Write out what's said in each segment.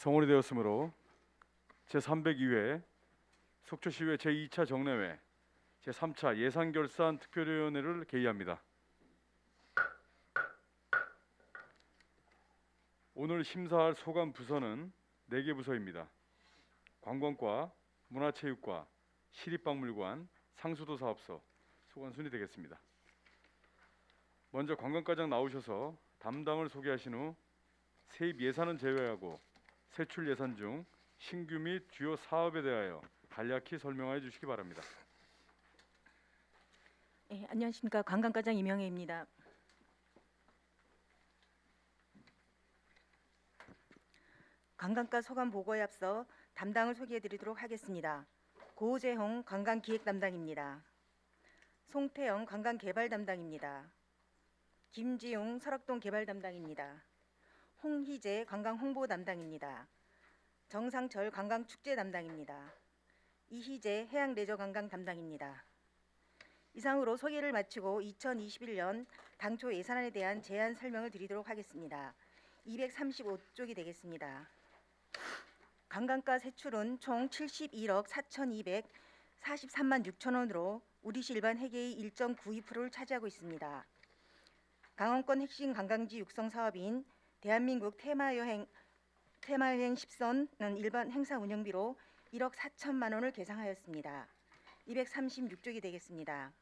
성원이 되었으므로 제302회 속초시의회 제2차 정례회 제3차 예산결산 특별위원회를 개의합니다. 오늘 심사할 소관 부서는 4개 부서입니다. 관광과, 문화체육과, 시립박물관, 상수도사업소 소관 순이 되겠습니다. 먼저 관광과장 나오셔서 담당을 소개하신 후 세입 예산은 제외하고 세출 예산 중 신규 및 주요 사업에 대하여 간략히 설명해 주시기 바랍니다. 네, 안녕하십니까. 관광과장 이명혜입니다. 관광과 소관 보고에 앞서 담당을 소개해드리도록 하겠습니다. 고재홍 관광기획 담당입니다. 송태영 관광개발 담당입니다. 김지용 설악동 개발 담당입니다. 홍희재 관광홍보 담당입니다. 정상철 관광축제 담당입니다. 이희재 해양레저관광 담당입니다. 이상으로 소개를 마치고 2021년 당초 예산안에 대한 제안 설명을 드리도록 하겠습니다. 235쪽이 되겠습니다. 관광가 세출은 총 71억 4,243만 6천 원으로 우리시 일반 회계의 1.92%를 차지하고 있습니다. 강원권 핵심 관광지 육성 사업인 대한민국 테마여행 10선은 일반 행사 운영비로 1억 4천만 원을 계상하였습니다. 236쪽이 되겠습니다.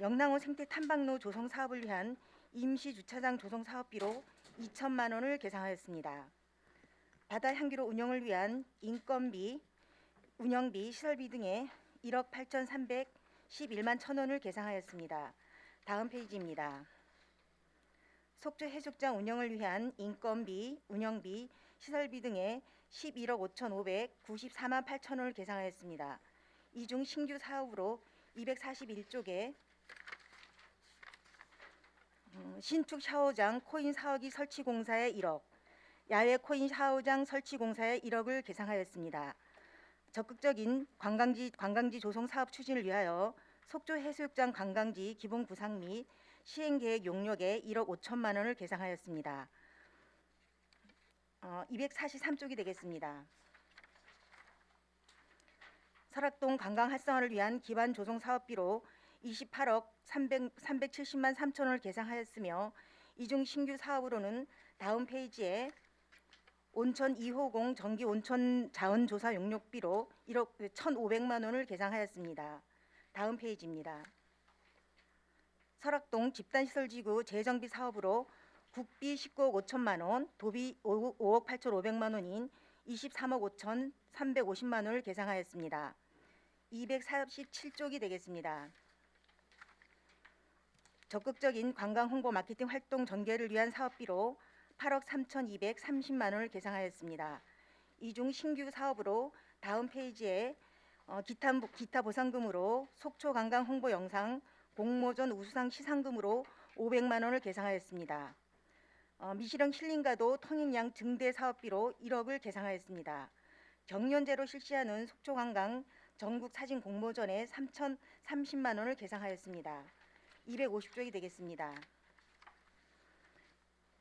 영랑호 생태 탐방로 조성 사업을 위한 임시 주차장 조성 사업비로 2천만 원을 계상하였습니다. 바다 향기로 운영을 위한 인건비, 운영비, 시설비 등에 1억 8,311만 1천 원을 계상하였습니다. 다음 페이지입니다. 속초 해수욕장 운영을 위한 인건비, 운영비, 시설비 등에 11억 5,594만 8천 원을 계상하였습니다. 이 중 신규 사업으로 241쪽에 신축 샤워장 코인 사업기 설치 공사에 1억, 야외 코인 샤워장 설치 공사에 1억을 계상하였습니다. 적극적인 관광지 조성 사업 추진을 위하여 속초 해수욕장 관광지 기본 구상 및 시행 계획 용역에 1억 5천만 원을 계상하였습니다. 243쪽이 되겠습니다. 설악동 관광 활성화를 위한 기반 조성 사업비로 28억 370만 3천 원을 계상하였으며 이 중 신규 사업으로는 다음 페이지에 온천 2호공 정기 온천 자원 조사 용역비로 1억 1,500만 원을 계상하였습니다. 다음 페이지입니다. 설악동 집단시설지구 재정비 사업으로 국비 19억 5천만 원, 도비 5억 8,500만 원인 23억 5,350만 원을 계상하였습니다. 247쪽이 되겠습니다. 적극적인 관광 홍보 마케팅 활동 전개를 위한 사업비로 8억 3,230만 원을 계상하였습니다. 이 중 신규 사업으로 다음 페이지에 기타 보상금으로 속초 관광 홍보 영상 공모전 우수상 시상금으로 500만 원을 계상하였습니다. 미시령 힐링가도 통행량 증대 사업비로 1억을 계상하였습니다. 경연제로 실시하는 속초 관광 전국 사진 공모전에 3,030만 원을 계상하였습니다. 250쪽이 되겠습니다.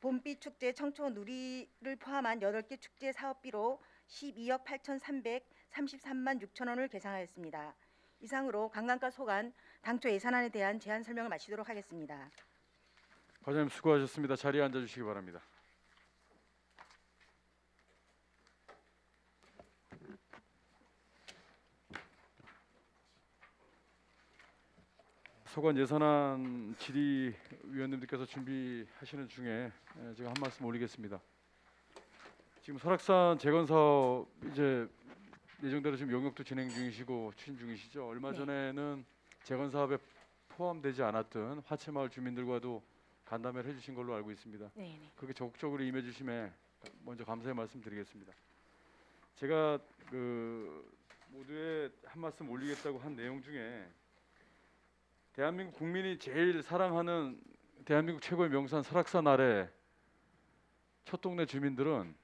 봄비 축제 청초 누리를 포함한 8개 축제 사업비로 12억 8,333만 6천 원을 계상하였습니다. 이상으로 관광과 소관 당초 예산안에 대한 제안 설명을 마치도록 하겠습니다. 과장님 수고하셨습니다. 자리에 앉아 주시기 바랍니다. 소관 예산안 질의위원님들께서 준비하시는 중에 제가 한 말씀 올리겠습니다. 지금 설악산 재건 사업 이제 예정대로 지금 용역도 진행 중이시고 추진 중이시죠. 얼마 네. 전에는 재건 사업에 포함되지 않았던 화채마을 주민들과도 간담회를 해주신 걸로 알고 있습니다. 네. 그렇게 적극적으로 임해주심에 먼저 감사의 말씀드리겠습니다. 제가 모두에 한 말씀 올리겠다고 한 내용 중에 대한민국 국민이 제일 사랑하는 대한민국 최고의 명산 설악산 아래 첫 동네 주민들은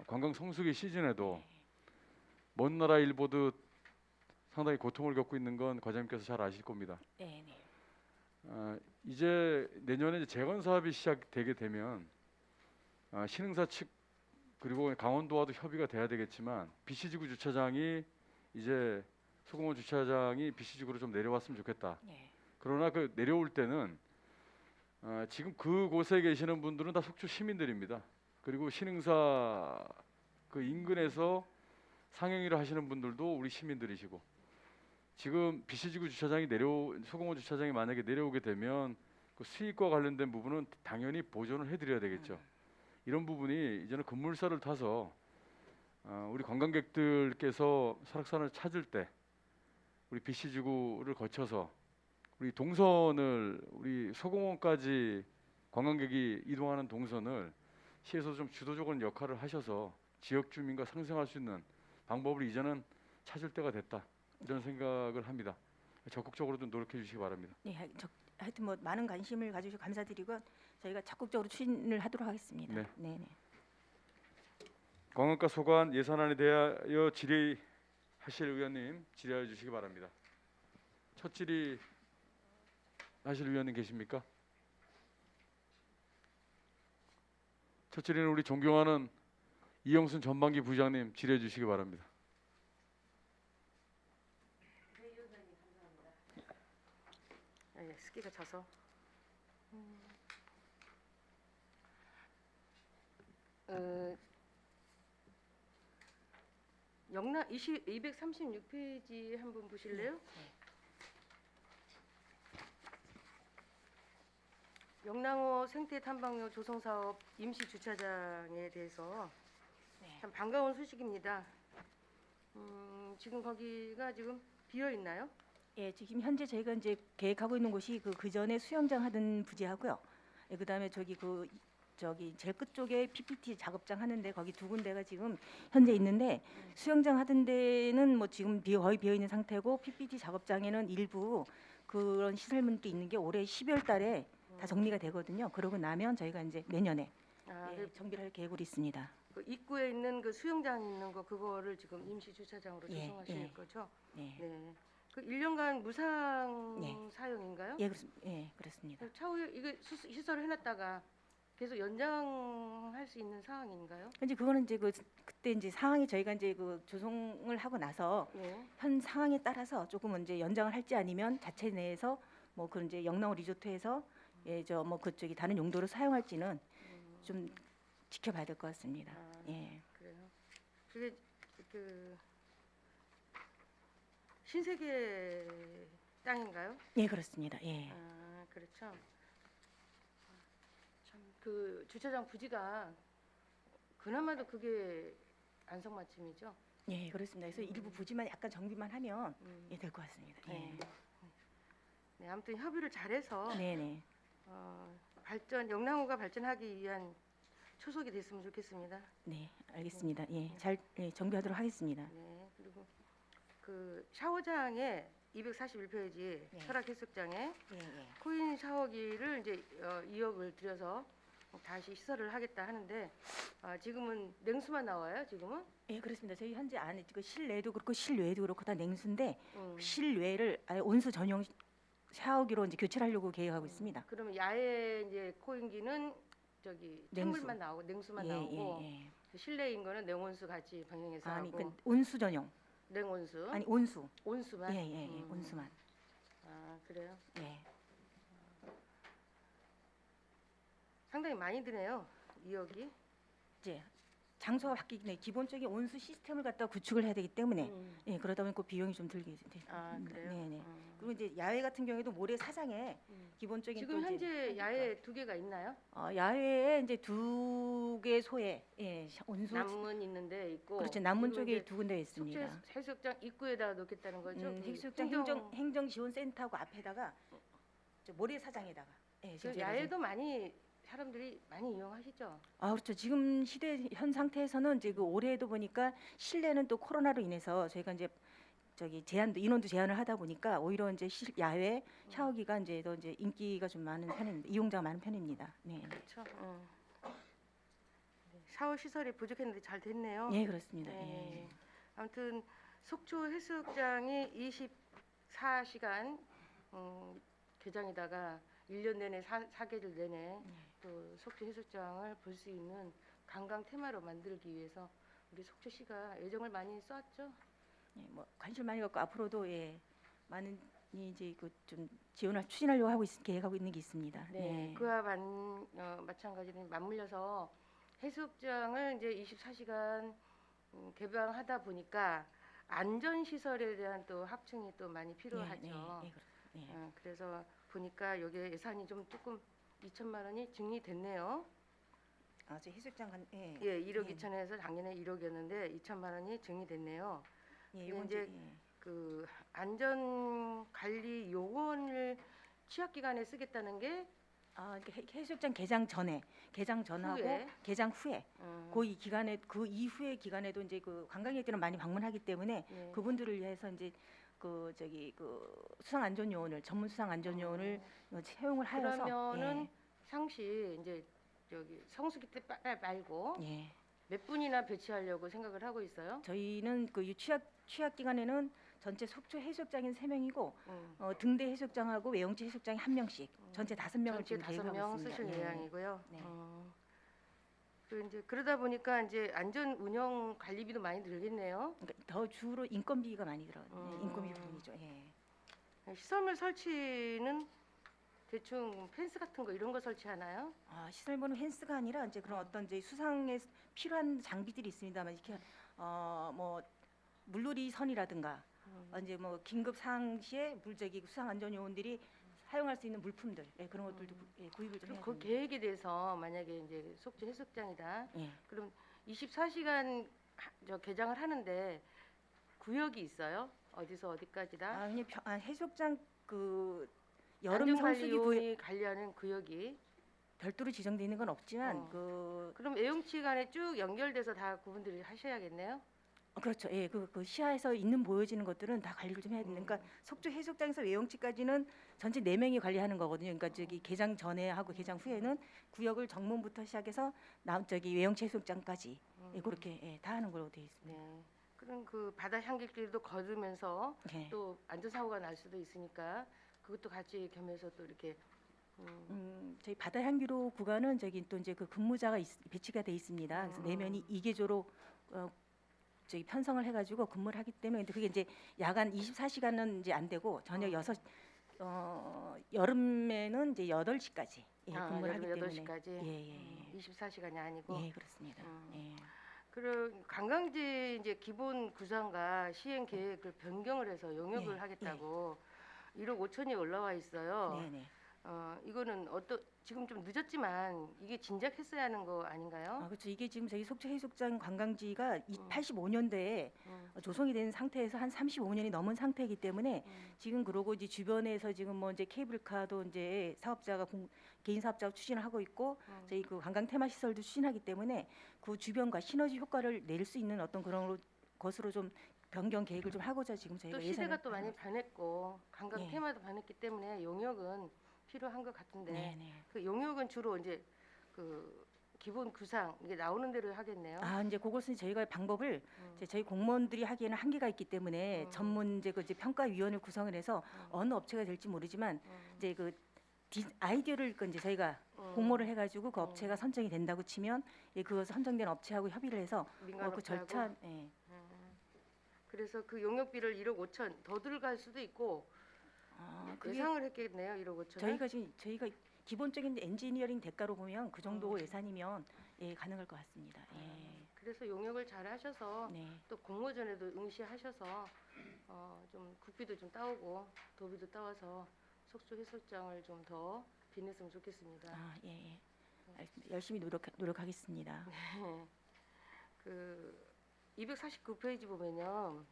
관광 성수기 시즌에도 먼 나라 일 보듯 상당히 고통을 겪고 있는 건 과장님께서 잘 아실 겁니다. 네. 이제 내년에 재건 사업이 시작되게 되면 신흥사 측 그리고 강원도와도 협의가 돼야 되겠지만 BC지구 주차장이 이제 소공원 주차장이 BC지구로 좀 내려왔으면 좋겠다. 예. 그러나 그 내려올 때는 지금 그곳에 계시는 분들은 다 속초 시민들입니다. 그리고 신흥사 그 인근에서 상행위를 하시는 분들도 우리 시민들이시고, 지금 BC지구 주차장이 소공원 주차장이 만약에 내려오게 되면 그 수익과 관련된 부분은 당연히 보존을 해드려야 되겠죠. 이런 부분이 이제는 급물살을 타서 우리 관광객들께서 설악산을 찾을 때 우리 BC지구를 거쳐서 우리 동선을 우리 소공원까지 관광객이 이동하는 동선을 시에서 좀 주도적인 역할을 하셔서 지역 주민과 상생할 수 있는 방법을 이제는 찾을 때가 됐다, 이런 생각을 합니다. 적극적으로 좀 노력해 주시기 바랍니다. 네, 하여튼 뭐 많은 관심을 가지셔서 감사드리고 저희가 적극적으로 추진을 하도록 하겠습니다. 네. 네, 네. 관광가 소관 예산안에 대하여 질의하실 의원님 질의하여 주시기 바랍니다. 첫 질의 하실 의원님 계십니까? 첫 질의는 우리 존경하는 이영순 전반기 부장님 질의해 주시기 바랍니다. 네, 습기가 차서. 영락 236페이지 한번 보실래요? 영랑호 생태 탐방로 조성 사업 임시 주차장에 대해서 네. 참 반가운 소식입니다. 지금 거기가 지금 비어 있나요? 예, 지금 현재 저희가 이제 계획하고 있는 곳이 그 전에 수영장 하던 부지하고요. 예, 그다음에 저기 제일 끝 쪽에 PPT 작업장 하는데 거기 두 군데가 지금 현재 있는데, 수영장 하던 데는 뭐 지금 거의 비어 있는 상태고, PPT 작업장에는 일부 그런 시설물들이 있는 게 올해 12월 달에 다 정리가 되거든요. 그러고 나면 저희가 이제 내년에 정비를 할 계획으로 있습니다. 그 입구에 있는 그 수영장 있는 거 그거를 지금 임시 주차장으로 예, 조성하실 예. 거죠? 네. 네. 그 1년간 무상 네. 사용인가요? 예, 그렇습니다. 차후에 이거 시설을 해놨다가 계속 연장할 수 있는 상황인가요? 이제 그거는 이제 그때 이제 상황이 저희가 이제 그 조성을 하고 나서 네. 현 상황에 따라서 조금 이제 연장을 할지 아니면 자체 내에서 뭐 그런 이제 영랑호 리조트에서 저 뭐 그쪽이 다른 용도로 사용할지는 좀 지켜봐야 될 것 같습니다. 아, 예. 그래요. 그게 그 신세계 땅인가요? 예, 그렇습니다. 예. 아, 그렇죠. 참 그 주차장 부지가 그나마도 그게 안성맞춤이죠. 예, 그렇습니다. 그래서 일부 부지만 약간 정비만 하면 음. 예, 될 것 같습니다. 네. 예. 네, 아무튼 협의를 잘해서 네, 네. 영랑호가 발전하기 위한 초석이 됐으면 좋겠습니다. 네, 알겠습니다. 예. 잘 정비하도록 하겠습니다. 네, 그리고 그 샤워장에 241페이지 네. 설악해수욕장에 예, 예. 코인 샤워기를 이제 2억을 들여서 다시 시설을 하겠다 하는데 지금은 냉수만 나와요. 지금은 예, 그렇습니다. 저희 현재 안에 그 실내도 그렇고 실외도 그렇고 다 냉수인데 음. 실외를 아예 온수 전용 샤워기로 이제 교체하려고 계획하고 있습니다. 그러면 야외 이제 코인기는 저기 냉수. 찬물만 나오고 냉수만 예, 나오고 예, 실내인 거는 냉온수 같이 병행해서 예. 아니, 하고 그 온수 전용. 냉온수 아니, 온수. 온수만 예, 예, 예. 온수만. 아, 그래요. 예. 상당히 많이 드네요. 2억이. 이제 장소가 바뀌기 때문에 기본적인 온수 시스템을 갖다 구축을 해야 되기 때문에 예, 그러다 보니까 그 비용이 좀 들게 됩니다. 아, 그래요? 네, 네. 그리고 이제 야외 같은 경우에도 모래 사장에 기본적인 지금 또 이제 현재 야외 2개가 있나요? 야외에 이제 2개 소에 예, 온수 남문 있는 데 있고. 그렇죠. 남문 지금 쪽에 이제 2군데 있습니다. 속초 해수욕장 입구에다 놓겠다는 거죠? 그 해수욕장 행정 지원 센터하고 앞에다가 저 모래 사장에다가 예, 그 지금 저희가 야외도 많이 사람들이 많이 이용하시죠? 그렇죠. 지금 시대 현 상태에서는 이제 그 올해도 보니까 실내는 또 코로나로 인해서 저희가 이제 저기 인원도 제한을 하다 보니까 오히려 이제 야외 샤워기가 이제 더 이제 인기가 좀 많은 편입니다. 이용자가 많은 편입니다. 네. 그렇죠. 네, 샤워 시설이 부족했는데 잘 됐네요. 예, 그렇습니다. 네. 예. 아무튼 속초 해수욕장이 24시간 개장에다가 1년 내내 사계절 내내 또 속초 해수욕장을 볼 수 있는 관광 테마로 만들기 위해서 우리 속초시가 애정을 많이 쏘았죠. 예, 뭐 관심 많이 갖고 앞으로도 예, 많은 이제 그 좀 지원을 추진하려고 계획하고 있는 게 있습니다. 네, 그와 마찬가지로 맞물려서 해수욕장을 이제 24시간 개방하다 보니까 안전 시설에 대한 또 확충이 또 많이 필요하죠. 그래서 보니까 여기 예산이 좀 조금 2천만 원이 증리됐네요. 아, 저 해수욕장 예, 1억 2천에서 작년에 1억이었는데 2천만 원이 증리됐네요. 예, 이게 이건 이제 그 안전 관리 요원을 취약 기간에 쓰겠다는 게 해수욕장 개장 전하고 후에? 개장 후에 그 이 기간에 그 이후의 기간에도 이제 그 관광객들은 많이 방문하기 때문에 네. 그분들을 위해서 이제 그 저기 그 수상 안전 요원을 전문 수상 안전 요원을 채용을 하여서 그러면은 상시 이제 저기 성수기 때 말고 예. 몇 분이나 배치하려고 생각을 하고 있어요? 저희는 그 취약 기간에는 전체 속초 해수욕장인 3명이고 음. 등대 해수욕장하고 외용지 해수욕장이 1명씩 전체 5명을 전체 지금 계획하고 5명 있습니다. 쓰실 예. 예정이고요. 네. 그 이제 그러다 보니까 이제 안전 운영 관리비도 많이 들겠네요. 그러니까 더 주로 인건비가 많이 들어요. 음. 인건비 부분이죠. 예. 시설물 설치는 대충 펜스 같은 거 이런 거 설치하나요? 시설물은 펜스가 아니라 이제 그런 어떤 이제 수상에 필요한 장비들이 있습니다만 이렇게 뭐 물놀이 선이라든가 이제 뭐 긴급 상황 시에 물저기 수상 안전 요원들이 사용할 수 있는 물품들 그런 것들도 구입을 좀 해야 그 됩니다. 계획에 대해서 만약에 이제 속초 해수욕장이다. 예. 그럼 24시간 개장을 하는데 구역이 있어요? 어디서 어디까지다? 그냥 해수욕장 그 여름 성수기 구역 안전관리요원이 관리하는 구역이 별도로 지정되어 있는 건 없지만 그럼 애용치간에 쭉 연결돼서 다 그분들이 하셔야겠네요. 그렇죠. 예, 그 시야에서 있는 보여지는 것들은 다 관리를 좀 해야 되는. 그러니까 속초 해수욕장에서 외용치까지는 전체 4명이 관리하는 거거든요. 그러니까 저기 개장 전에 하고 개장 후에는 구역을 정문부터 시작해서 저기 외용치 해수욕장까지 그렇게 다 하는 걸로 되어 있습니다. 네. 그럼 그 바다 향객들도 걸으면서 예. 또 안전사고가 날 수도 있으니까 그것도 같이 겸해서 또 이렇게 저희 바다 향기로 구간은 저기 또 이제 그 근무자가 배치가 돼 있습니다. 그래서 내면이 2계조로 저기 편성을 해가지고 근무를 하기 때문에 근데 그게 이제 야간 24시간은 이제 안 되고 저녁 6 여름에는 이제 8시까지 근무를 하기 때문에 8시까지 예. 24시간이 아니고 예, 그렇습니다. 예. 그리고 관광지 이제 기본 구상과 시행 계획을 변경을 해서 용역을 예, 하겠다고 1억 5천이 올라와 있어요. 네. 이거는 지금 좀 늦었지만 이게 진작 했어야 하는 거 아닌가요? 그렇죠. 이게 지금 저희 속초 해수욕장 관광지가 85년대에 조성이 된 상태에서 한 35년이 넘은 상태이기 때문에 지금 그러고 이제 주변에서 지금 뭐 이제 케이블카도 이제 개인 사업자가 추진을 하고 있고 저희 그 관광 테마 시설도 추진하기 때문에 그 주변과 시너지 효과를 낼 수 있는 어떤 그런 것으로 좀 변경 계획을 좀 하고자 지금 저희가 또 시대가 예산을 또 많이 변했고 관광 예. 테마도 변했기 때문에 용역은 필요한 것 같은데 네네. 그 용역은 주로 이제 그 기본 구상 이게 나오는 대로 하겠네요. 이제 그것은 저희가 방법을 이제 저희 공무원들이 하기에는 한계가 있기 때문에 전문 이제 평가위원회 구성을 해서 어느 업체가 될지 모르지만 이제 그 아이디어를 이제 저희가 공모를 해가지고 그 업체가 선정이 된다고 치면 그 선정된 업체하고 협의를 해서 민간 그 업체하고? 절차 그래서 그 용역비를 1억 5천 더 들어갈 수도 있고 그게 예상을 했겠네요. 1억 5천. 저희가 기본적인 엔지니어링 대가로 보면 그 정도 예산이면 가능할 것 같습니다. 그래서 용역을 잘 하셔서 네. 또 공모전에도 응시하셔서 좀 국비도 좀 따오고 도비도 따와서 속초 해수욕장을 좀 더 빛냈으면 좋겠습니다. 예. 알겠습니다. 열심히 노력하겠습니다. 그 249페이지 보면요.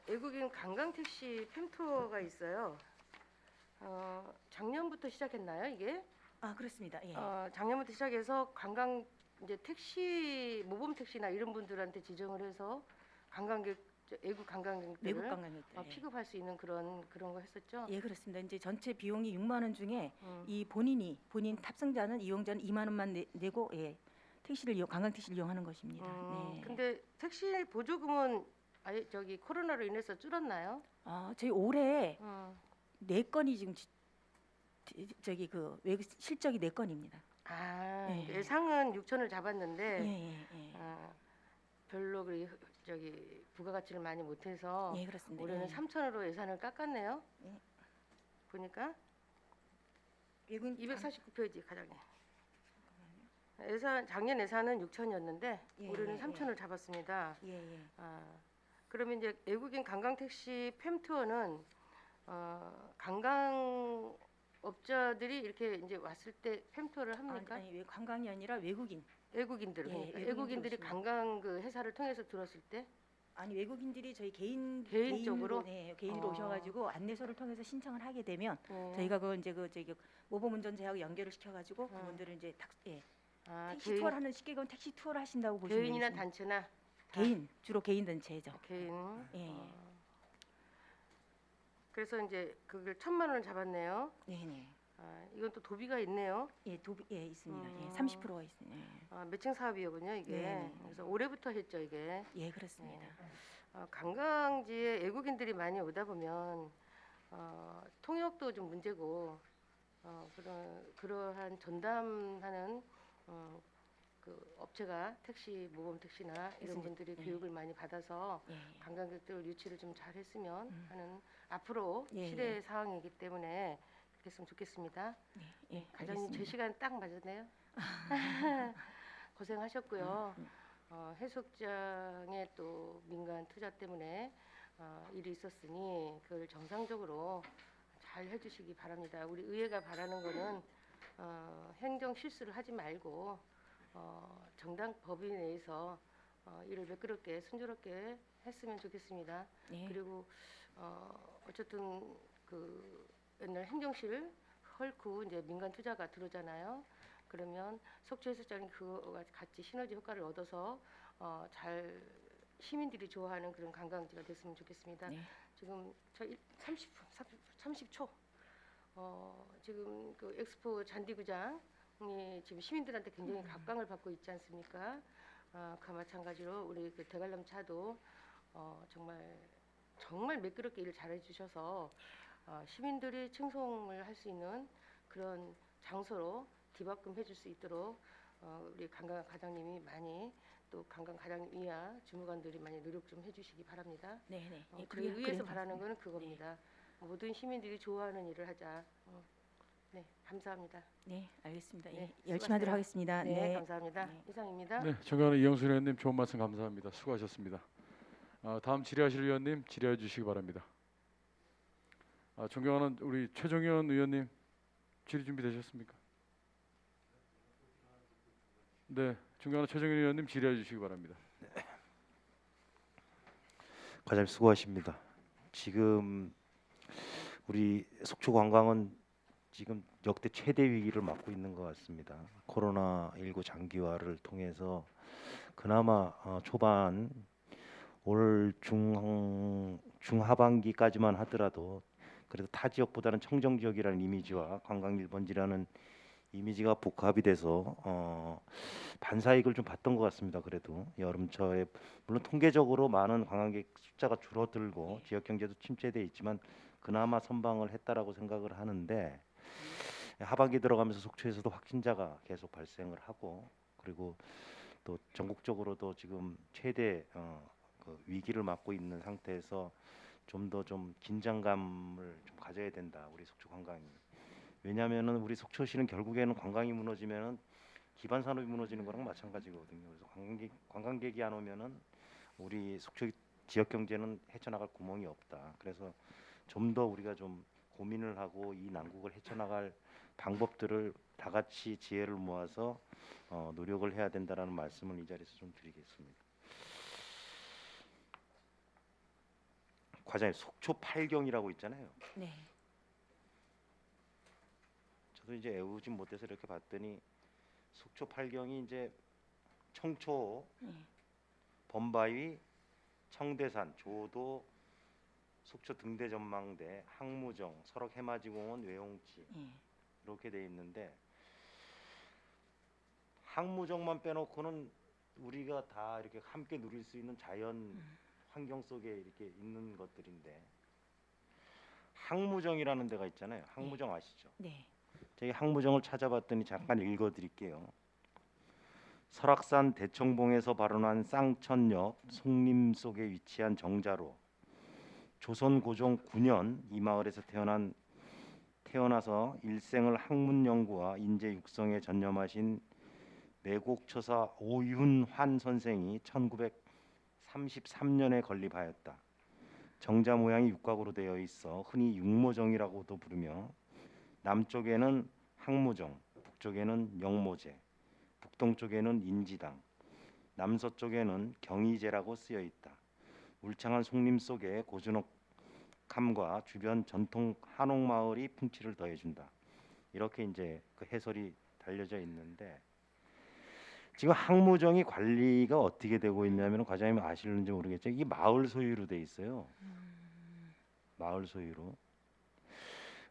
외국인 관광 택시 팸투어가 있어요. 작년부터 시작했나요, 이게? 그렇습니다. 예. 작년부터 시작해서 관광 이제 택시 모범 택시나 이런 분들한테 지정을 해서 외국 관광객들을 외국 관광객들 픽업할 수 있는 그런 거 했었죠. 예, 그렇습니다. 이제 전체 비용이 6만 원 중에 이 본인 탑승자는 이용자는 2만 원만 내고 관광 택시를 이용하는 것입니다. 네. 근데 택시 보조금은 저기 코로나로 인해서 줄었나요? 저희 올해 4건이 지금 저기 그 외국 실적이 4건입니다. 아, 예. 예상은 6천을 잡았는데 예. 별로 저기 부가가치를 많이 못해서 예, 그렇습니다. 올해는 예. 3천으로 예산을 깎았네요. 예. 보니까 외국인 249페이지 과장님. 예산 작년 예산은 6천이었는데 예, 올해는 예, 3천을 잡았습니다. 예. 아, 그러면 이제 외국인 관광 택시 팸 투어는 관광업자들이 이렇게 이제 왔을 때 팸 투어를 합니까? 아니, 관광이 아니라 외국인. 외국인들 예, 그러니까 외국인들이 외국인들이 오시면. 관광 그 회사를 통해서 들었을 때 아니, 외국인들이 저희 개인적으로? 개인으로 오셔가지고 안내소를 통해서 신청을 하게 되면 네. 저희가 그 이제 저기 모범운전자하고 연결을 시켜가지고 어. 그분들은 이제 택시 개인, 투어를 하는 쉽게 보면 택시 투어를 하신다고 보시면 개인이나 되겠습니다. 단체나 주로 개인 단체죠. 개인. 예. 그래서 이제 그걸 1,000만 원을 잡았네요. 네네. 이건 또 도비가 있네요. 예, 있습니다. 예, 음. 30%가 있습니다. 매칭 사업이었군요, 이게. 네네. 그래서 올해부터 했죠, 이게. 예, 그렇습니다. 관광지에 외국인들이 많이 오다 보면 통역도 좀 문제고 그러한 전담하는 그 업체가 택시 모범 택시나 이런 있습니다. 분들이 예. 교육을 많이 받아서 예. 관광객들 유치를 좀 잘했으면 하는 앞으로 예, 시대의 상황이기 때문에 그렇게 했으면 좋겠습니다. 예, 과장님 제 알겠습니다. 시간 딱 맞았네요. 고생하셨고요. 해수욕장의 또 민간 투자 때문에 일이 있었으니 그걸 정상적으로 잘 해주시기 바랍니다. 우리 의회가 바라는 거는 행정 실수를 하지 말고 정당 법인 내에서 일을 매끄럽게 순조롭게 했으면 좋겠습니다. 예. 그리고 어쨌든 그 옛날 행정실 헐크 이제 민간 투자가 들어오잖아요. 그러면 속초 해수장이 그거와 같이 시너지 효과를 얻어서 잘 시민들이 좋아하는 그런 관광지가 됐으면 좋겠습니다. 네. 지금 저 30초 지금 그 엑스포 잔디구장이 지금 시민들한테 굉장히 각광을 받고 있지 않습니까? 그 마찬가지로 우리 그 대관람차도 정말 매끄럽게 일을 잘해 주셔서 시민들이 칭송을 할 수 있는 그런 장소로 뒤바꿈 해줄 수 있도록 우리 관광 과장님이 많이 또 관광 과장님 이하 주무관들이 많이 노력 좀 해주시기 바랍니다. 네. 예, 그리고 의회에서 그래요. 바라는 거는 그겁니다. 모든 시민들이 좋아하는 일을 하자. 네, 감사합니다. 네, 알겠습니다. 예, 네, 열심히 수고하세요. 하도록 하겠습니다. 네, 감사합니다. 네. 이상입니다. 네, 존경하는 이영순 의원님 좋은 말씀 감사합니다. 수고하셨습니다. 다음 질의하실 의원님 질의해 주시기 바랍니다. 존경하는 우리 최종현 의원님 질의 준비되셨습니까? 네, 존경하는 최종현 의원님 질의해 주시기 바랍니다. 과장님 수고하십니다. 지금 우리 속초 관광은 지금 역대 최대 위기를 맞고 있는 것 같습니다. 코로나19 장기화를 통해서 그나마 초반 올 중하반기까지만 하더라도 그래도 타 지역보다는 청정 지역이라는 이미지와 관광 1번지라는 이미지가 복합이 돼서 반사이익을 좀 봤던 것 같습니다. 그래도 여름철에 물론 통계적으로 많은 관광객 숫자가 줄어들고 지역 경제도 침체돼 있지만 그나마 선방을 했다라고 생각을 하는데 하반기 들어가면서 속초에서도 확진자가 계속 발생을 하고 그리고 또 전국적으로도 지금 최대 그 위기를 맞고 있는 상태에서 좀 더 좀 긴장감을 좀 가져야 된다. 우리 속초 관광이. 왜냐하면은 우리 속초시는 결국에는 관광이 무너지면은 기반 산업이 무너지는 거랑 마찬가지거든요. 그래서 관광객이 안 오면은 우리 속초 지역 경제는 헤쳐나갈 구멍이 없다. 그래서 좀 더 우리가 좀 고민을 하고 이 난국을 헤쳐나갈 방법들을 다 같이 지혜를 모아서 노력을 해야 된다라는 말씀을 이 자리에서 좀 드리겠습니다. 과장님 속초 8경이라고 있잖아요. 네. 저도 이제 애우진 못해서 이렇게 봤더니 속초 8경이 이제 청초, 범바위, 청대산, 조도, 속초 등대전망대, 항무정, 설악 해맞이공원, 외홍치 이렇게 돼 있는데 항무정만 빼놓고는 우리가 다 이렇게 함께 누릴 수 있는 자연 환경 속에 이렇게 있는 것들인데 항무정이라는 데가 있잖아요. 항무정 아시죠? 네. 저희 항무정을 찾아봤더니 잠깐 읽어드릴게요. 설악산 대청봉에서 발원한 쌍천역 송림 속에 위치한 정자로 조선 고종 9년 이 마을에서 태어나서 일생을 학문 연구와 인재 육성에 전념하신 매곡처사 오윤환 선생이 1933년에 건립하였다. 정자 모양이 육각으로 되어 있어 흔히 육모정이라고도 부르며 남쪽에는 항무정, 북쪽에는 영모제, 북동쪽에는 인지당, 남서쪽에는 경이제라고 쓰여 있다. 울창한 송림 속에 고즈넉함과 주변 전통 한옥 마을이 풍치를 더해준다. 이렇게 이제 그 해설이 달려져 있는데 지금 항무정이 관리가 어떻게 되고 있냐면 과장님 아실는지 모르겠죠. 이게 마을 소유로 돼 있어요. 마을 소유로.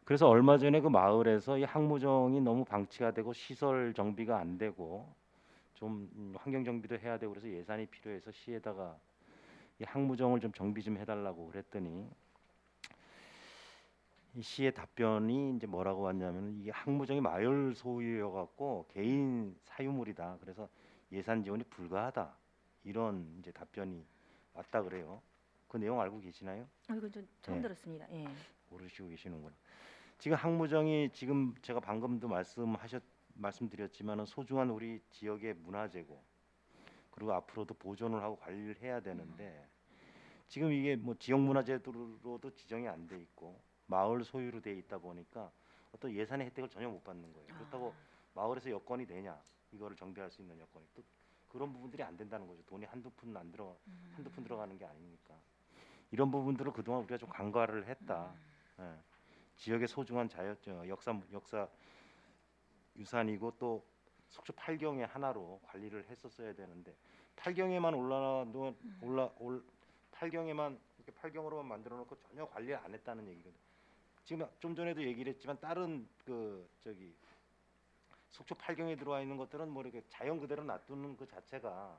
그래서 얼마 전에 그 마을에서 이 항무정이 너무 방치가 되고 시설 정비가 안 되고 좀 환경 정비도 해야 되고 그래서 예산이 필요해서 시에다가 이 항무정을 좀 정비 좀 해달라고 그랬더니 이 시의 답변이 이제 뭐라고 왔냐면 이게 항무정이 마을 소유여 갖고 개인 사유물이다. 그래서 예산 지원이 불가하다. 이런 이제 답변이 왔다 그래요. 그 내용 알고 계시나요? 이건 좀 처음 네. 들었습니다. 예. 모르시고 계시는구나. 지금 항무정이 지금 제가 방금도 말씀드렸지만은 소중한 우리 지역의 문화재고 그리고 앞으로도 보존을 하고 관리를 해야 되는데 지금 이게 뭐 지역 문화재로도 지정이 안 돼 있고 마을 소유로 돼 있다 보니까 어떤 예산의 혜택을 전혀 못 받는 거예요. 그렇다고 마을에서 여건이 되냐 이거를 정비할 수 있는 여건이 또 그런 부분들이 안 된다는 거죠. 돈이 한두 푼 들어가는 게 아니니까 이런 부분들을 그동안 우리가 좀 간과를 했다. 예. 지역의 소중한 역사 유산이고 또 속초 팔경의 하나로 관리를 했었어야 되는데 팔경에만 팔경에만 이렇게 팔경으로만 만들어 놓고 전혀 관리를 안 했다는 얘기거든요. 지금 좀 전에도 얘기를 했지만 다른 속초 팔경에 들어와 있는 것들은 뭐 이렇게 자연 그대로 놔두는 그 자체가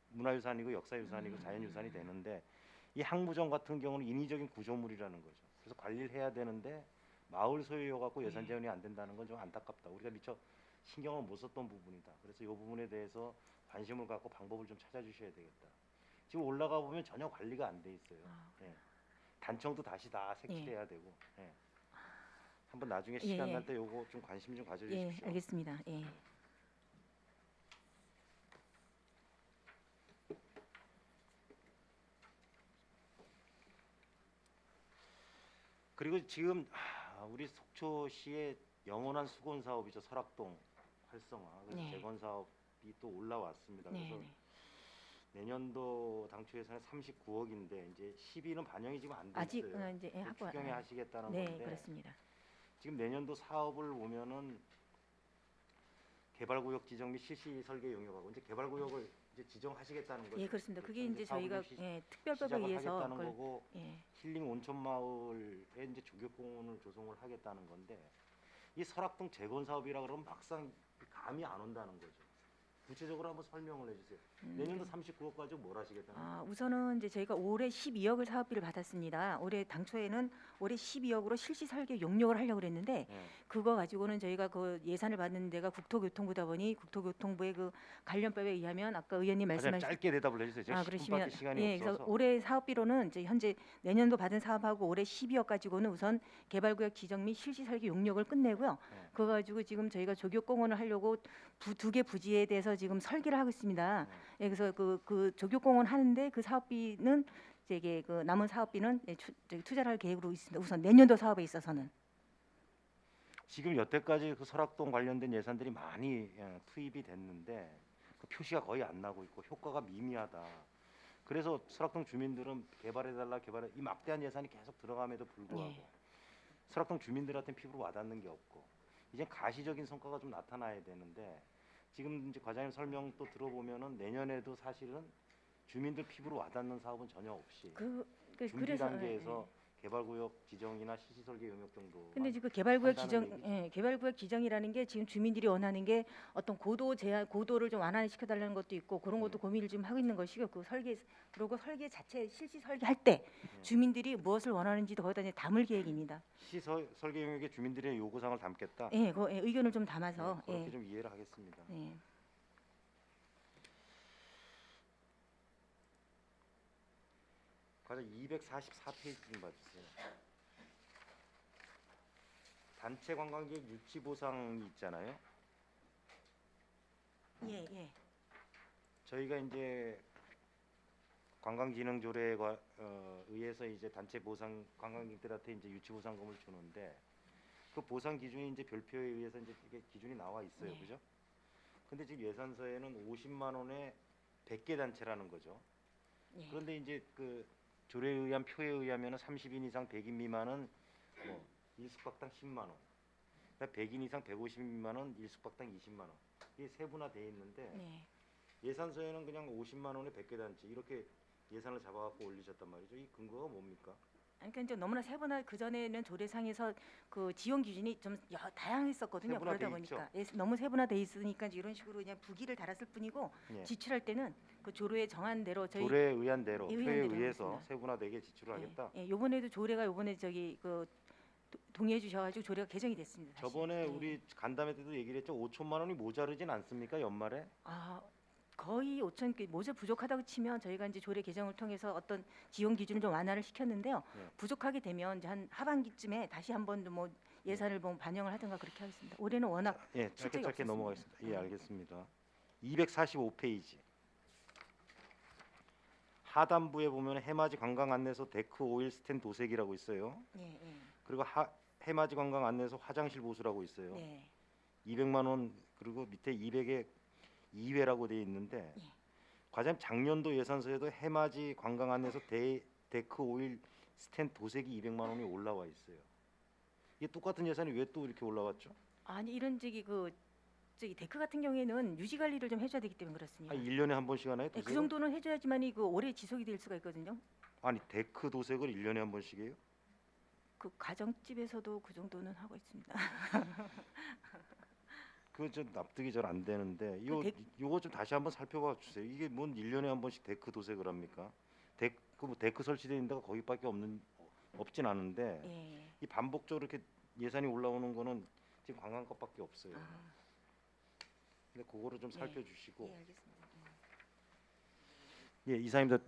문화유산이고 역사유산이고 자연유산이 되는데 이 항무정 같은 경우는 인위적인 구조물이라는 거죠. 그래서 관리를 해야 되는데 마을 소유여 갖고 예산 재원이 안 된다는 건 좀 안타깝다. 우리가 미처 신경을 못 썼던 부분이다. 그래서 이 부분에 대해서 관심을 갖고 방법을 좀 찾아주셔야 되겠다. 지금 올라가 보면 전혀 관리가 안 돼 있어요. 예. 단청도 다시 다 색칠해야 되고. 예. 한번 나중에 시간 날 때 요거 좀 관심 좀 가져주십시오. 예, 알겠습니다. 예. 그리고 지금 우리 속초시의 영원한 수건 사업이죠. 설악동 활성화. 그래서 네. 재건 사업이 또 올라왔습니다. 네. 그래서 내년도 당초 예산이 39억인데 이제 12는 반영이 지금 안 돼 아직 있어요. 이제 추경에 하시겠다는 네, 건데 그렇습니다. 지금 내년도 사업을 보면은 개발구역 지정 및 실시 설계 용역하고 이제 개발구역을 이제 지정하시겠다는 거죠. 예, 그렇습니다. 그게 그래서 이제 사업을 저희가 좀 특별법에 시작을 의해서 하겠다는 그걸 거고 예. 힐링 온천 마을에 이제 조격공원을 조성을 하겠다는 건데 이 설악동 재건 사업이라 그러면 막상 감이 안 온다는 거죠. 구체적으로 한번 설명을 해주세요. 내년도 39억 가지고 뭘 하시겠다는 거예요? 우선은 이제 저희가 올해 12억을 사업비를 받았습니다. 올해 당초에는 올해 12억으로 실시 설계 용역을 하려고 그랬는데 네. 그거 가지고는 저희가 그 예산을 받는 데가 국토교통부다 보니 국토교통부의 그 관련법에 의하면 아까 의원님 가장 말씀하신 짧게 대답을 해주세요. 제가 10분밖에 그러시면 시간이 예, 없어서. 그래서 올해 사업비로는 이제 현재 내년도 받은 사업하고 올해 12억 가지고는 우선 개발구역 지정 및 실시 설계 용역을 끝내고요. 네. 그거 가지고 지금 저희가 조교공원을 하려고 두 개 부지에 대해서 지금 설계를 하고 있습니다. 예, 그래서 그 조교공원 하는데 그 사업비는 이게 그 남은 사업비는 투자를 할 계획으로 있습니다. 우선 내년도 사업에 있어서는 지금 여태까지 그 설악동 관련된 예산들이 많이 투입이 됐는데 그 표시가 거의 안 나고 있고 효과가 미미하다. 그래서 설악동 주민들은 개발해달라 이 막대한 예산이 계속 들어감에도 불구하고 예. 설악동 주민들한테 피부로 와닿는 게 없고 이제 가시적인 성과가 좀 나타나야 되는데 지금 이제 과장님 설명 또 들어보면은 내년에도 사실은 주민들 피부로 와닿는 사업은 전혀 없이 준비 그래서 단계에서 개발구역 지정이나 시시설계 영역 정도. 근데 지금 개발구역 한다는 지정, 얘기죠. 예, 개발구역 지정이라는 게 지금 주민들이 원하는 게 어떤 고도 제한, 고도를 좀 완화시켜 달라는 것도 있고 그런 것도 고민을 좀 하고 있는 것이고 그 설계 그리고 설계 자체 실시 설계할 때 주민들이 무엇을 원하는지도 거기다 이제 담을 계획입니다. 설계 영역에 주민들의 요구사항을 담겠다. 예, 그 의견을 좀 담아서 그렇게 예, 좀 이해를 하겠습니다. 예. 과연 244페이지 좀 봐주세요. 단체 관광객 유치 보상이 있잖아요. 예, 예. 저희가 이제 관광진흥조례에 의해서 이제 단체 보상 관광객들한테 이제 유치 보상금을 주는데 그 보상 기준이 이제 별표에 의해서 이제 이게 기준이 나와 있어요, 네. 그죠? 근데 지금 예산서에는 50만 원에 100개 단체라는 거죠. 예. 그런데 이제 그 조례에 의한 표에 의하면은 30인 이상 100인 미만은 뭐 1숙박당 10만 원, 100인 이상 150인 미만은 1숙박당 20만 원. 이게 세분화되어 있는데 네. 예산서에는 그냥 50만 원에 100개 단체 이렇게 예산을 잡아갖고 올리셨단 말이죠. 이 근거가 뭡니까? 그러니까 이제 너무나 세분화 그 전에는 조례상에서 그 지원 기준이 좀 다양했었거든요. 세분화돼 그러다 보니까 예, 너무 세분화돼 있으니까 이제 이런 식으로 그냥 부기를 달았을 뿐이고 예. 지출할 때는 그 조례에 정한 대로 저희 조례에 의한 대로 예, 표에 의한 대로 의해서 하겠습니다. 세분화되게 지출을 하겠다. 예, 요번에도 조례가 요번에 저기 그 동의해 주셔가지고 조례가 개정이 됐습니다. 다시. 저번에 예. 우리 간담회 때도 얘기를 했죠. 5천만 원이 모자르진 않습니까 연말에? 아 거의 5천 개 모자 부족하다고 치면 저희가 이제 조례 개정을 통해서 어떤 지원 기준을 좀 완화를 시켰는데요. 네. 부족하게 되면 이제 한 하반기쯤에 다시 한번 뭐 예산을 뭐 반영을 하든가 그렇게 하겠습니다. 올해는 워낙 예, 짧게 실적이 없었습니다. 넘어가겠습니다. 예, 알겠습니다. 245페이지 하단부에 보면 해맞이 관광 안내소 데크 오일 스탠 도색이라고 있어요. 예, 예. 그리고 해맞이 관광 안내소 화장실 보수라고 있어요. 네. 200만 원 그리고 밑에 200에 2회라고 되어 있는데 예. 과장 작년도 예산서에도 해맞이 관광 안내소 데크 오일 스탠 도색이 200만 원이 올라와 있어요. 이게 똑같은 예산이 왜 또 이렇게 올라왔죠? 아니 이런 저기 데크 같은 경우에는 유지 관리를 좀 해줘야 되기 때문에 그렇습니다. 1년에 한 번씩 하나요? 예, 그 도색을? 정도는 해줘야지만이 그 오래 지속이 될 수가 있거든요. 아니 데크 도색을 1년에 한 번씩 해요? 그 가정집에서도 그 정도는 하고 있습니다. 그거 좀 납득이 잘 안 되는데 요거 좀 다시 한번 살펴봐 주세요. 이게 뭔 1년에 한 번씩 데크 도색을 합니까? 데크 설치되어 있는 데가 거기밖에 없진 않은데 예. 이 반복적으로 이렇게 예산이 올라오는 거는 지금 관광것밖에 없어요. 아, 근데 그거를 좀 예. 살펴주시고 예, 알겠습니다. 예, 이사님들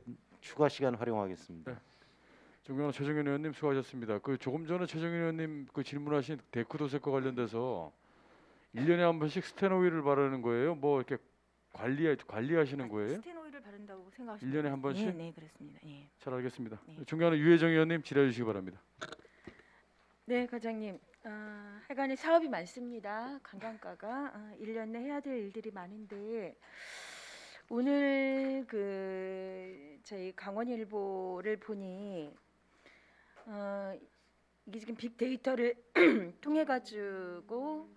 추가 시간 활용하겠습니다. 네. 존경하는 최정현 의원님 수고하셨습니다. 그 조금 전에 최정현 의원님 그 질문하신 데크 도색과 관련돼서 1년에 한 번씩 스테노일을 바르는 거예요? 뭐 이렇게 관리하시는 거예요? 스테노일을 바른다고 생각하시면 1년에 한 번씩? 네, 네, 그렇습니다. 예. 잘 알겠습니다. 네. 존경하는 유혜정 의원님 질의해 주시기 바랍니다. 네, 과장님. 하여간에 사업이 많습니다. 관광가가 1년 내 해야 될 일들이 많은데 오늘 그 저희 강원일보를 보니 이게 지금 빅데이터를 통해 가지고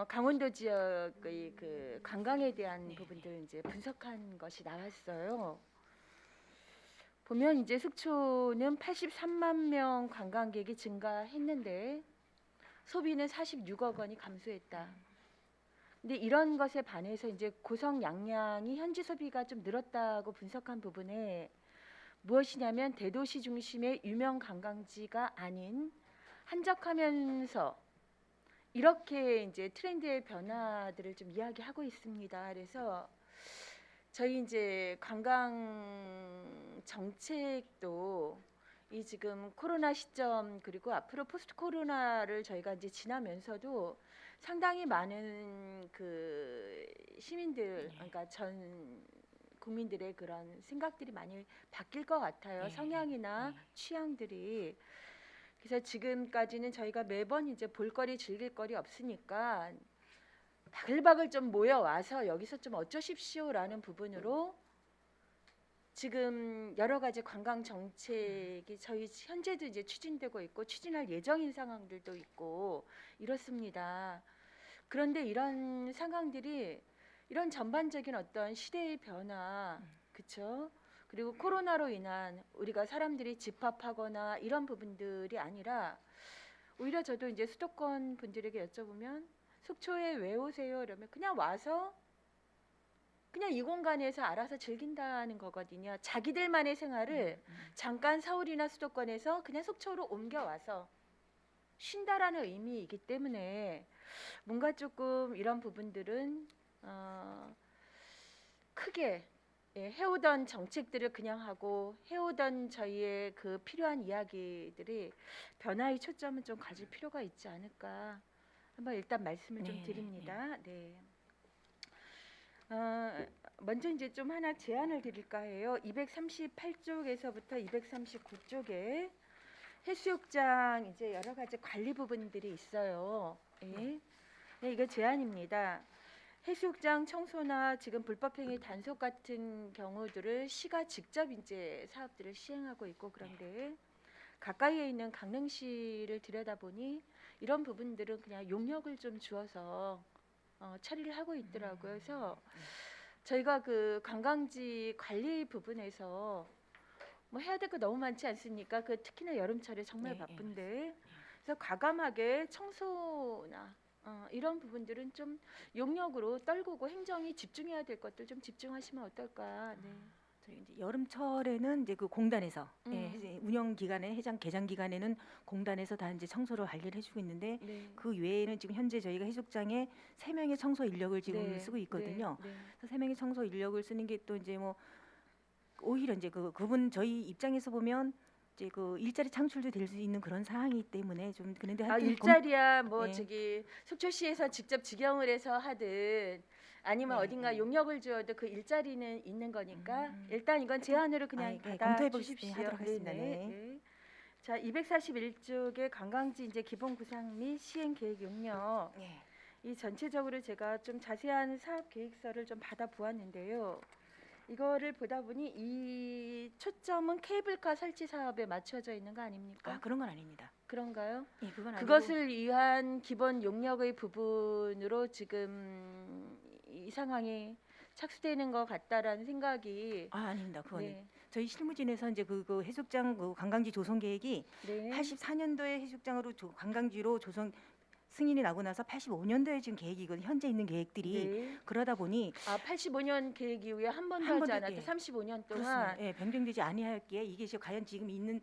강원도 지역의 그 관광에 대한 부분들 이제 분석한 것이 나왔어요. 보면 이제 속초는 83만 명 관광객이 증가했는데 소비는 46억 원이 감소했다. 근데 이런 것에 반해서 이제 고성 양양이 현지 소비가 좀 늘었다고 분석한 부분에 무엇이냐면 대도시 중심의 유명 관광지가 아닌 한적하면서 이렇게 이제 트렌드의 변화들을 좀 이야기하고 있습니다. 그래서 저희 이제 관광 정책도 이 지금 코로나 시점 그리고 앞으로 포스트 코로나를 저희가 이제 지나면서도 상당히 많은 그 시민들 그러니까 전 국민들의 그런 생각들이 많이 바뀔 것 같아요. 네. 성향이나 네. 취향들이. 그래서 지금까지는 저희가 매번 이제 볼거리 즐길거리 없으니까 바글바글 좀 모여와서 여기서 좀 어쩌십시오라는 부분으로 지금 여러 가지 관광 정책이 저희 현재도 이제 추진되고 있고 추진할 예정인 상황들도 있고 이렇습니다. 그런데 이런 상황들이 이런 전반적인 어떤 시대의 변화, 그렇죠? 그리고 코로나로 인한 우리가 사람들이 집합하거나 이런 부분들이 아니라 오히려 저도 이제 수도권 분들에게 여쭤보면 속초에 왜 오세요? 이러면 그냥 와서 그냥 이 공간에서 알아서 즐긴다는 거거든요. 자기들만의 생활을 잠깐 서울이나 수도권에서 그냥 속초로 옮겨와서 쉰다라는 의미이기 때문에 뭔가 조금 이런 부분들은 크게 해오던 정책들을 그냥 하고 해오던 저희의 그 필요한 이야기들이 변화의 초점은 좀 가질 필요가 있지 않을까 한번 일단 말씀을 좀 네, 드립니다. 네. 먼저 이제 좀 하나 제안을 드릴까 해요. 238쪽에서부터 239쪽에 해수욕장 이제 여러 가지 관리 부분들이 있어요. 예. 네, 이거 제안입니다. 해수욕장 청소나 지금 불법행위 단속 같은 경우들을 시가 직접 이제 사업들을 시행하고 있고 그런데 가까이에 있는 강릉시를 들여다보니 이런 부분들은 그냥 용역을 좀 주어서 처리를 하고 있더라고요. 그래서 저희가 그 관광지 관리 부분에서 뭐 해야 될 거 너무 많지 않습니까? 그 특히나 여름철에 정말 네, 바쁜데 그래서 과감하게 청소나 이런 부분들은 좀 용역으로 떨구고 행정이 집중해야 될 것들 좀 집중하시면 어떨까? 네. 저희 이제 여름철에는 이제 그 공단에서 음. 이제 운영 기간에 해장 개장 기간에는 공단에서 다 이제 청소를 관리를 해주고 있는데 네. 그 외에는 지금 현재 저희가 해수욕장에 3명의 청소 인력을 지금 네, 쓰고 있거든요. 네, 네. 그래서 3명의 청소 인력을 쓰는 게 또 이제 뭐 오히려 이제 그분 저희 입장에서 보면 이제 그 일자리 창출도 될 수 있는 그런 상황이기 때문에 좀 그런데 하여튼 일자리야 뭐 네. 저기 속초시에서 직접 직영을 해서 하든 아니면 네, 어딘가 네. 용역을 주어도 그 일자리는 있는 거니까 일단 이건 제안으로 그냥 네, 받아 검토해 주십시오. 하도록 하겠습니다. 네. 자, 241쪽의 관광지 이제 기본 구상 및 시행 계획 용역. 네. 이 전체적으로 제가 좀 자세한 사업 계획서를 좀 받아 보았는데요. 이거를 보다 보니 이 초점은 케이블카 설치 사업에 맞춰져 있는 거 아닙니까? 그런 건 아닙니다. 그런가요? 예, 그건 아니고 그것을 위한 기본 용역의 부분으로 지금 이 상황이 착수되는 것 같다라는 생각이 아닙니다. 그거는 네, 저희 실무진에서 이제 그 해수욕장 그 관광지 조성 계획이 네. 84년도에 해수욕장으로 관광지로 조성 승인이 나고 나서 85년도에 지금 계획이거든요. 현재 있는 계획들이 네. 그러다 보니 85년 계획 이후에 한 번도 한 하지 번도, 않았다. 예. 35년 동안 그렇습니다. 예, 변경되지 아니하였기에 이게 지금 과연 지금 있는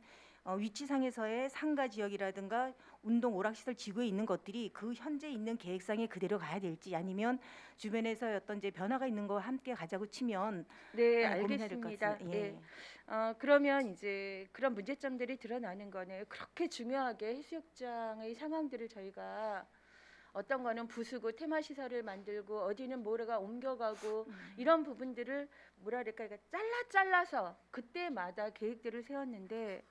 위치상에서의 상가 지역이라든가 운동 오락시설 지구에 있는 것들이 그 현재 있는 계획상에 그대로 가야 될지 아니면 주변에서 어떤 이제 변화가 있는 거와 함께 가자고 치면 네, 고민해야 될 것 알겠습니다. 같습니다. 예. 네. 그러면 이제 그런 문제점들이 드러나는 거네요. 그렇게 중요하게 해수욕장의 상황들을 저희가 어떤 거는 부수고 테마 시설을 만들고 어디는 모래가 옮겨가고 이런 부분들을 뭐랄까 그러니까 잘라서 그때마다 계획들을 세웠는데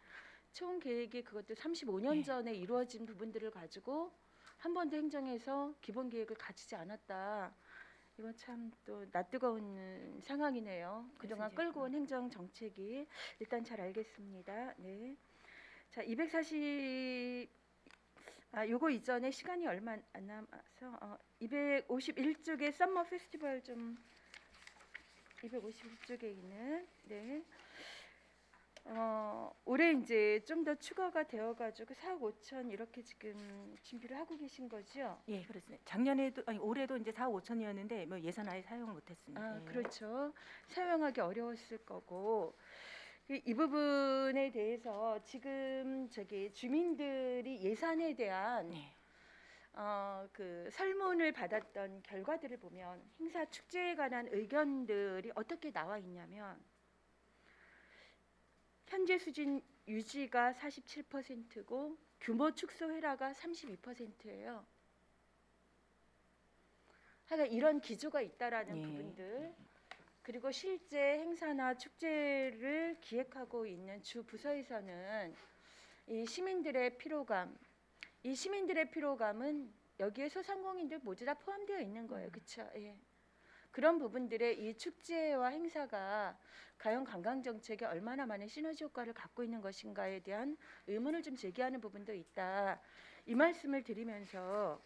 총 계획이 그것도 35년 네. 전에 이루어진 부분들을 가지고 한 번도 행정에서 기본 계획을 갖추지 않았다. 이건 참 또 낯뜨거운 상황이네요. 그동안 이제, 끌고 온 행정 정책이 일단 잘 알겠습니다. 네. 자, 240 요거 이전에 시간이 얼마 안 남아서 251쪽에 썸머 페스티벌 좀 251쪽에 있는 네. 올해 이제 좀 더 추가가 되어가지고 4억 5천 이렇게 지금 준비를 하고 계신 거죠? 예, 그렇습니다. 작년에도 아니 올해도 이제 4억 5천이었는데 뭐 예산 아예 사용을 못했습니다. 예. 그렇죠. 사용하기 어려웠을 거고 이 부분에 대해서 지금 저기 주민들이 예산에 대한 네. 그 설문을 받았던 결과들을 보면 행사 축제에 관한 의견들이 어떻게 나와 있냐면 현재 수준 유지가 47%고 규모 축소 회라가 32%예요. 하여간 이런 기조가 있다라는 예. 부분들 그리고 실제 행사나 축제를 기획하고 있는 주 부서에서는 이 시민들의 피로감, 이 시민들의 피로감은 여기에 소상공인들 모두 다 포함되어 있는 거예요, 그렇죠? 예. 그런 부분들의 이 축제와 행사가 과연 관광 정책에 얼마나 많은 시너지 효과를 갖고 있는 것인가에 대한 의문을 좀 제기하는 부분도 있다. 이 말씀을 드리면서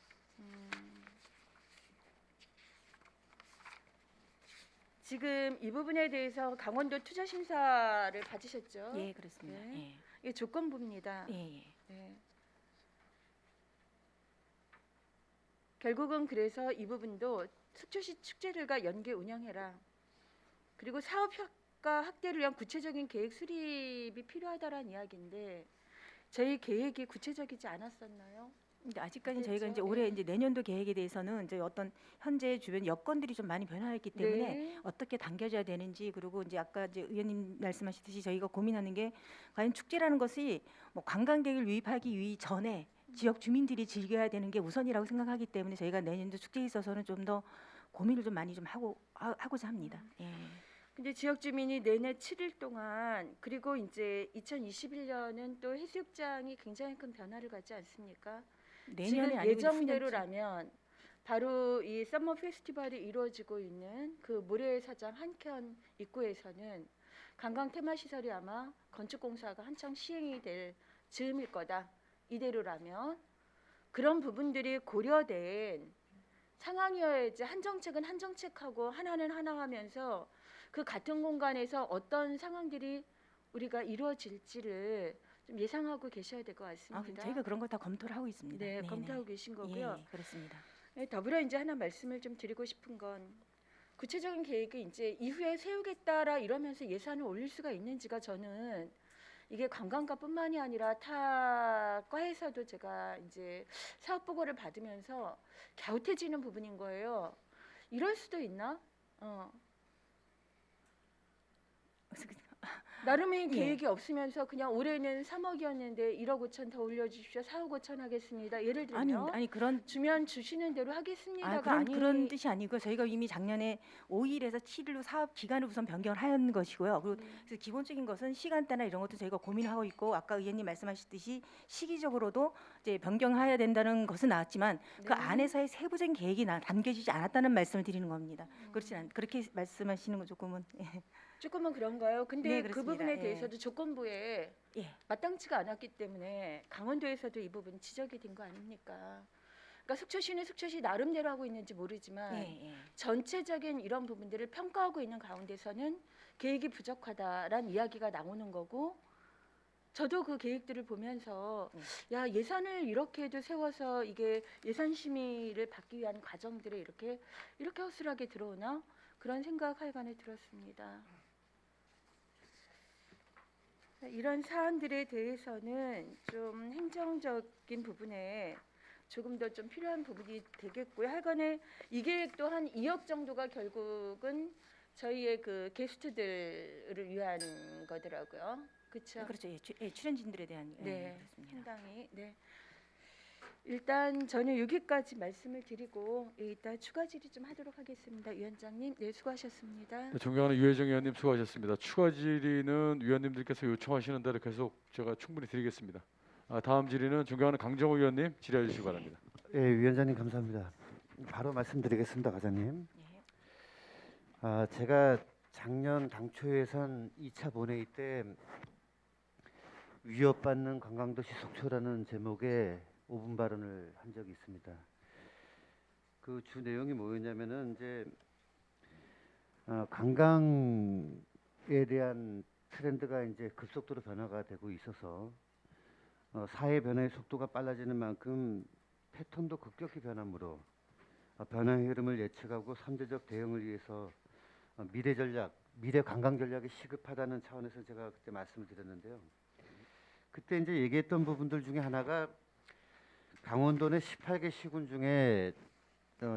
지금 이 부분에 대해서 강원도 투자 심사를 받으셨죠? 예, 그렇습니다. 네. 이게 조건부입니다. 예. 예, 예. 네. 결국은 그래서 이 부분도 속초시 축제들과 연계 운영해라. 그리고 사업 효과 확대를 위한 구체적인 계획 수립이 필요하다라는 이야기인데 저희 계획이 구체적이지 않았었나요? 근데 아직까지 저희가 이제 그렇죠. 올해 예. 이제 내년도 계획에 대해서는 이제 어떤 현재 주변 여건들이 좀 많이 변화했기 때문에 네. 어떻게 당겨져야 되는지, 그리고 이제 아까 이제 의원님 말씀하셨듯이 저희가 고민하는 게 과연 축제라는 것이 뭐 관광객을 유입하기 전에 지역 주민들이 즐겨야 되는 게 우선이라고 생각하기 때문에 저희가 내년도 축제에 있어서는 좀 더 고민을 좀 많이 좀 하고자 합니다. 예. 근데 지역 주민이 내내 7일 동안 그리고 이제 2021년은 또 해수욕장이 굉장히 큰 변화를 갖지 않습니까? 내년이 지금 아니고 이제 예정대로라면 바로 이 썸머 페스티벌이 이루어지고 있는 그 모래사장 한켠 입구에서는 관광 테마 시설이 아마 건축 공사가 한창 시행이 될 즈음일 거다. 이대로라면 그런 부분들이 고려된 상황이어야지 한 정책은 한 정책하고 하나는 하나 하면서 그 같은 공간에서 어떤 상황들이 우리가 이루어질지를 좀 예상하고 계셔야 될 것 같습니다. 저희가 그런 걸 다 검토를 하고 있습니다. 네, 네네. 검토하고 계신 거고요. 예, 그렇습니다. 네, 더불어 이제 하나 말씀을 좀 드리고 싶은 건 구체적인 계획이 이제 이후에 세우겠다라 이러면서 예산을 올릴 수가 있는지가 저는 이게 관광과뿐만이 아니라 타 과에서도 제가 이제 사업 보고를 받으면서 갸웃해지는 부분인 거예요. 이럴 수도 있나? 나름의 예. 계획이 없으면서 그냥 올해는 3억이었는데 1억 5천 더 올려주십시오. 4억 5천 하겠습니다. 예를 들면 아니 그런 주면 주시는 대로 하겠습니다가 그런 뜻이 아니고 저희가 이미 작년에 5일에서 7일로 사업 기간을 우선 변경을 한 것이고요. 그리고 그래서 기본적인 것은 시간대나 이런 것도 저희가 고민하고 있고, 아까 의원님 말씀하셨듯이 시기적으로도 이제 변경해야 된다는 것은 나왔지만 그 네. 안에서의 세부적인 계획이 담겨지지 않았다는 말씀을 드리는 겁니다. 그렇게 말씀하시는 건 조금은 조금은 그런가요? 근데 네, 그 그렇습니다. 부분에 예. 대해서도 조건부에 예. 마땅치가 않았기 때문에 강원도에서도 이 부분 지적이 된 거 아닙니까? 그러니까 속초시는 속초시 나름대로 하고 있는지 모르지만 예, 예. 전체적인 이런 부분들을 평가하고 있는 가운데서는 계획이 부족하다라는 이야기가 나오는 거고, 저도 그 계획들을 보면서 야, 예산을 이렇게도 세워서 이게 예산 심의를 받기 위한 과정들이 이렇게 허술하게 들어오나 그런 생각 하여간에 들었습니다. 이런 사안들에 대해서는 좀 행정적인 부분에 조금 더 좀 필요한 부분이 되겠고요. 하여간에 이 계획 또한 2억 정도가 결국은 저희의 그 게스트들을 위한 거더라고요. 그렇죠? 그렇죠. 예, 출연진들에 대한 네, 그렇습니다. 상당히. 네. 일단 저는 여기까지 말씀을 드리고 이따 추가 질의 좀 하도록 하겠습니다. 위원장님, 네, 수고하셨습니다. 네, 존경하는 유혜정 의원님 수고하셨습니다. 추가 질의는 위원님들께서 요청하시는 대로 계속 제가 충분히 드리겠습니다. 다음 질의는 존경하는 강정호 의원님 질의해 주시기 바랍니다. 예, 위원장님 감사합니다. 바로 말씀드리겠습니다, 과장님. 예. 제가 작년 당초 예산 2차 본회의 때 위협받는 관광도시 속초라는 제목의 5분 발언을 한 적이 있습니다. 그 주 내용이 뭐였냐면은 이제 관광에 대한 트렌드가 이제 급속도로 변화가 되고 있어서 사회 변화의 속도가 빨라지는 만큼 패턴도 급격히 변하므로 변화의 흐름을 예측하고 선제적 대응을 위해서 미래 관광 전략이 시급하다는 차원에서 제가 그때 말씀을 드렸는데요. 그때 이제 얘기했던 부분들 중에 하나가 강원도 내 18개 시군 중에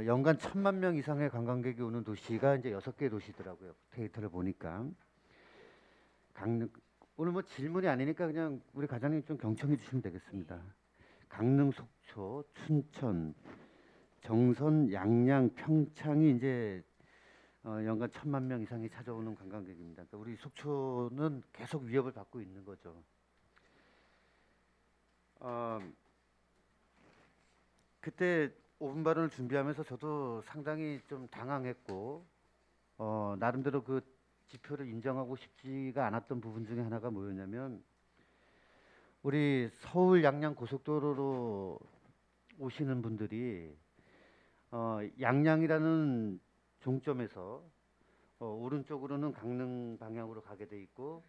연간 1,000만 명 이상의 관광객이 오는 도시가 이제 6개 도시더라고요. 데이터를 보니까. 오늘 뭐 질문이 아니니까 그냥 우리 과장님 좀 경청해 주시면 되겠습니다. 강릉, 속초, 춘천, 정선, 양양, 평창이 이제 연간 1,000만 명 이상이 찾아오는 관광객입니다. 그러니까 우리 속초는 계속 위협을 받고 있는 거죠. 그때 5분 발언을 준비하면서 저도 상당히 좀 당황했고 나름대로 그 지표를 인정하고 싶지가 않았던 부분 중에 하나가 뭐였냐면, 우리 서울 양양 고속도로로 오시는 분들이 양양이라는 종점에서 오른쪽으로는 강릉 방향으로 가게 돼 있고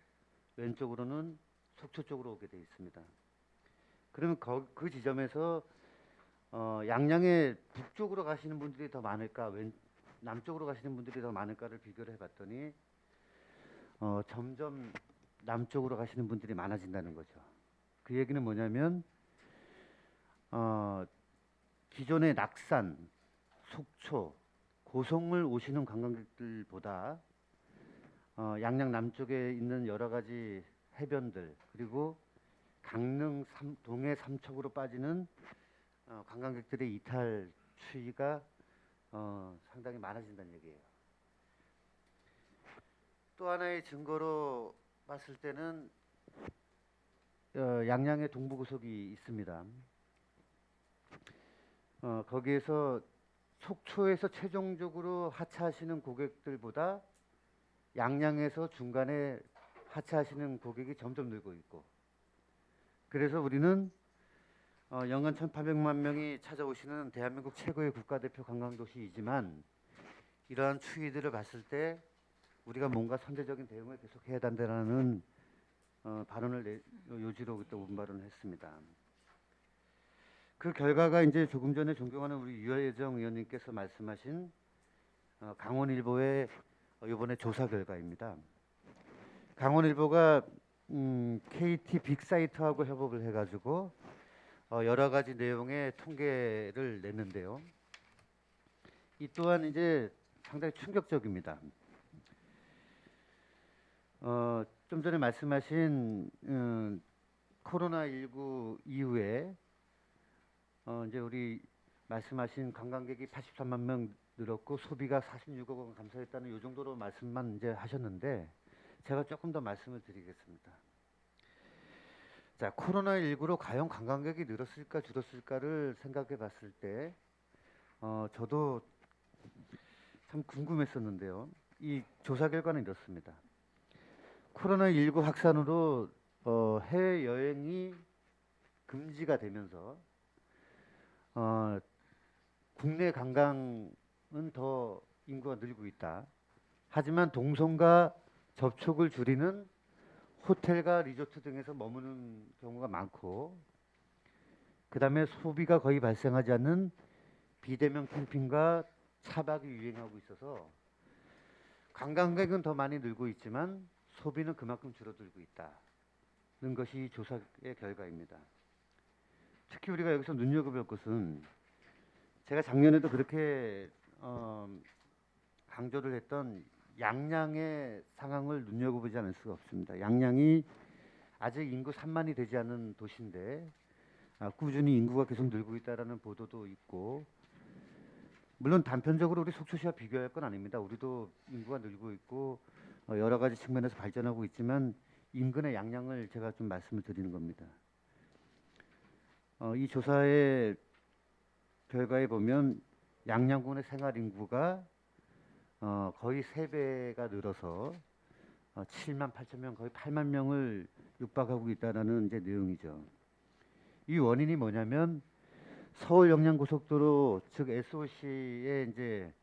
왼쪽으로는 속초 쪽으로 오게 돼 있습니다. 그러면 그 지점에서 양양의 북쪽으로 가시는 분들이 더 많을까, 남쪽으로 가시는 분들이 더 많을까를 비교를 해봤더니 점점 남쪽으로 가시는 분들이 많아진다는 거죠. 그 얘기는 뭐냐면 기존의 낙산, 속초, 고성을 오시는 관광객들보다 양양 남쪽에 있는 여러 가지 해변들 그리고 강릉 동해 삼척으로 빠지는 관광객들의 이탈 추이가 상당히 많아진다는 얘기예요. 또 하나의 증거로 봤을 때는 양양에 동부고속이 있습니다. 거기에서 속초에서 최종적으로 하차하시는 고객들보다 양양에서 중간에 하차하시는 고객이 점점 늘고 있고, 그래서 우리는 연간 1,800만 명이 찾아오시는 대한민국 최고의 국가대표 관광도시이지만 이러한 추이들을 봤을 때 우리가 뭔가 선제적인 대응을 계속해야 한다는 발언을 요지로 그때 운발을 했습니다. 그 결과가 이제 조금 전에 존경하는 우리 유혜정 의원님께서 말씀하신 강원일보의 이번에 조사 결과입니다. 강원일보가 KT 빅사이트하고 협업을 해가지고 여러 가지 내용의 통계를 냈는데요. 이 또한 이제 상당히 충격적입니다. 좀 전에 말씀하신 코로나19 이후에 이제 우리 말씀하신 관광객이 83만 명 늘었고 소비가 46억 원 감소했다는 이 정도로 말씀만 이제 하셨는데 제가 조금 더 말씀을 드리겠습니다. 자, 코로나19로 과연 관광객이 늘었을까 줄었을까를 생각해 봤을 때 저도 참 궁금했었는데요. 이 조사 결과는 이렇습니다. 코로나19 확산으로 해외 여행이 금지가 되면서 국내 관광은 더 인구가 늘고 있다. 하지만 동성과 접촉을 줄이는 호텔과 리조트 등에서 머무는 경우가 많고, 그 다음에 소비가 거의 발생하지 않는 비대면 캠핑과 차박이 유행하고 있어서 관광객은 더 많이 늘고 있지만 소비는 그만큼 줄어들고 있다는 것이 조사의 결과입니다. 특히 우리가 여기서 눈여겨볼 것은 제가 작년에도 그렇게 강조를 했던 양양의 상황을 눈여겨보지 않을 수가 없습니다. 양양이 아직 인구 3만이 되지 않은 도시인데 꾸준히 인구가 계속 늘고 있다는 보도도 있고, 물론 단편적으로 우리 속초시와 비교할 건 아닙니다. 우리도 인구가 늘고 있고 여러 가지 측면에서 발전하고 있지만 인근의 양양을 제가 좀 말씀을 드리는 겁니다. 이 조사의 결과에 보면 양양군의 생활 인구가 거의 3배가 늘어서 7만 8천 명, 거의 8만 명을 육박하고 있다는 이제 내용이죠. 이 원인이 뭐냐면 서울 영양고속도로 즉 SOC의 이제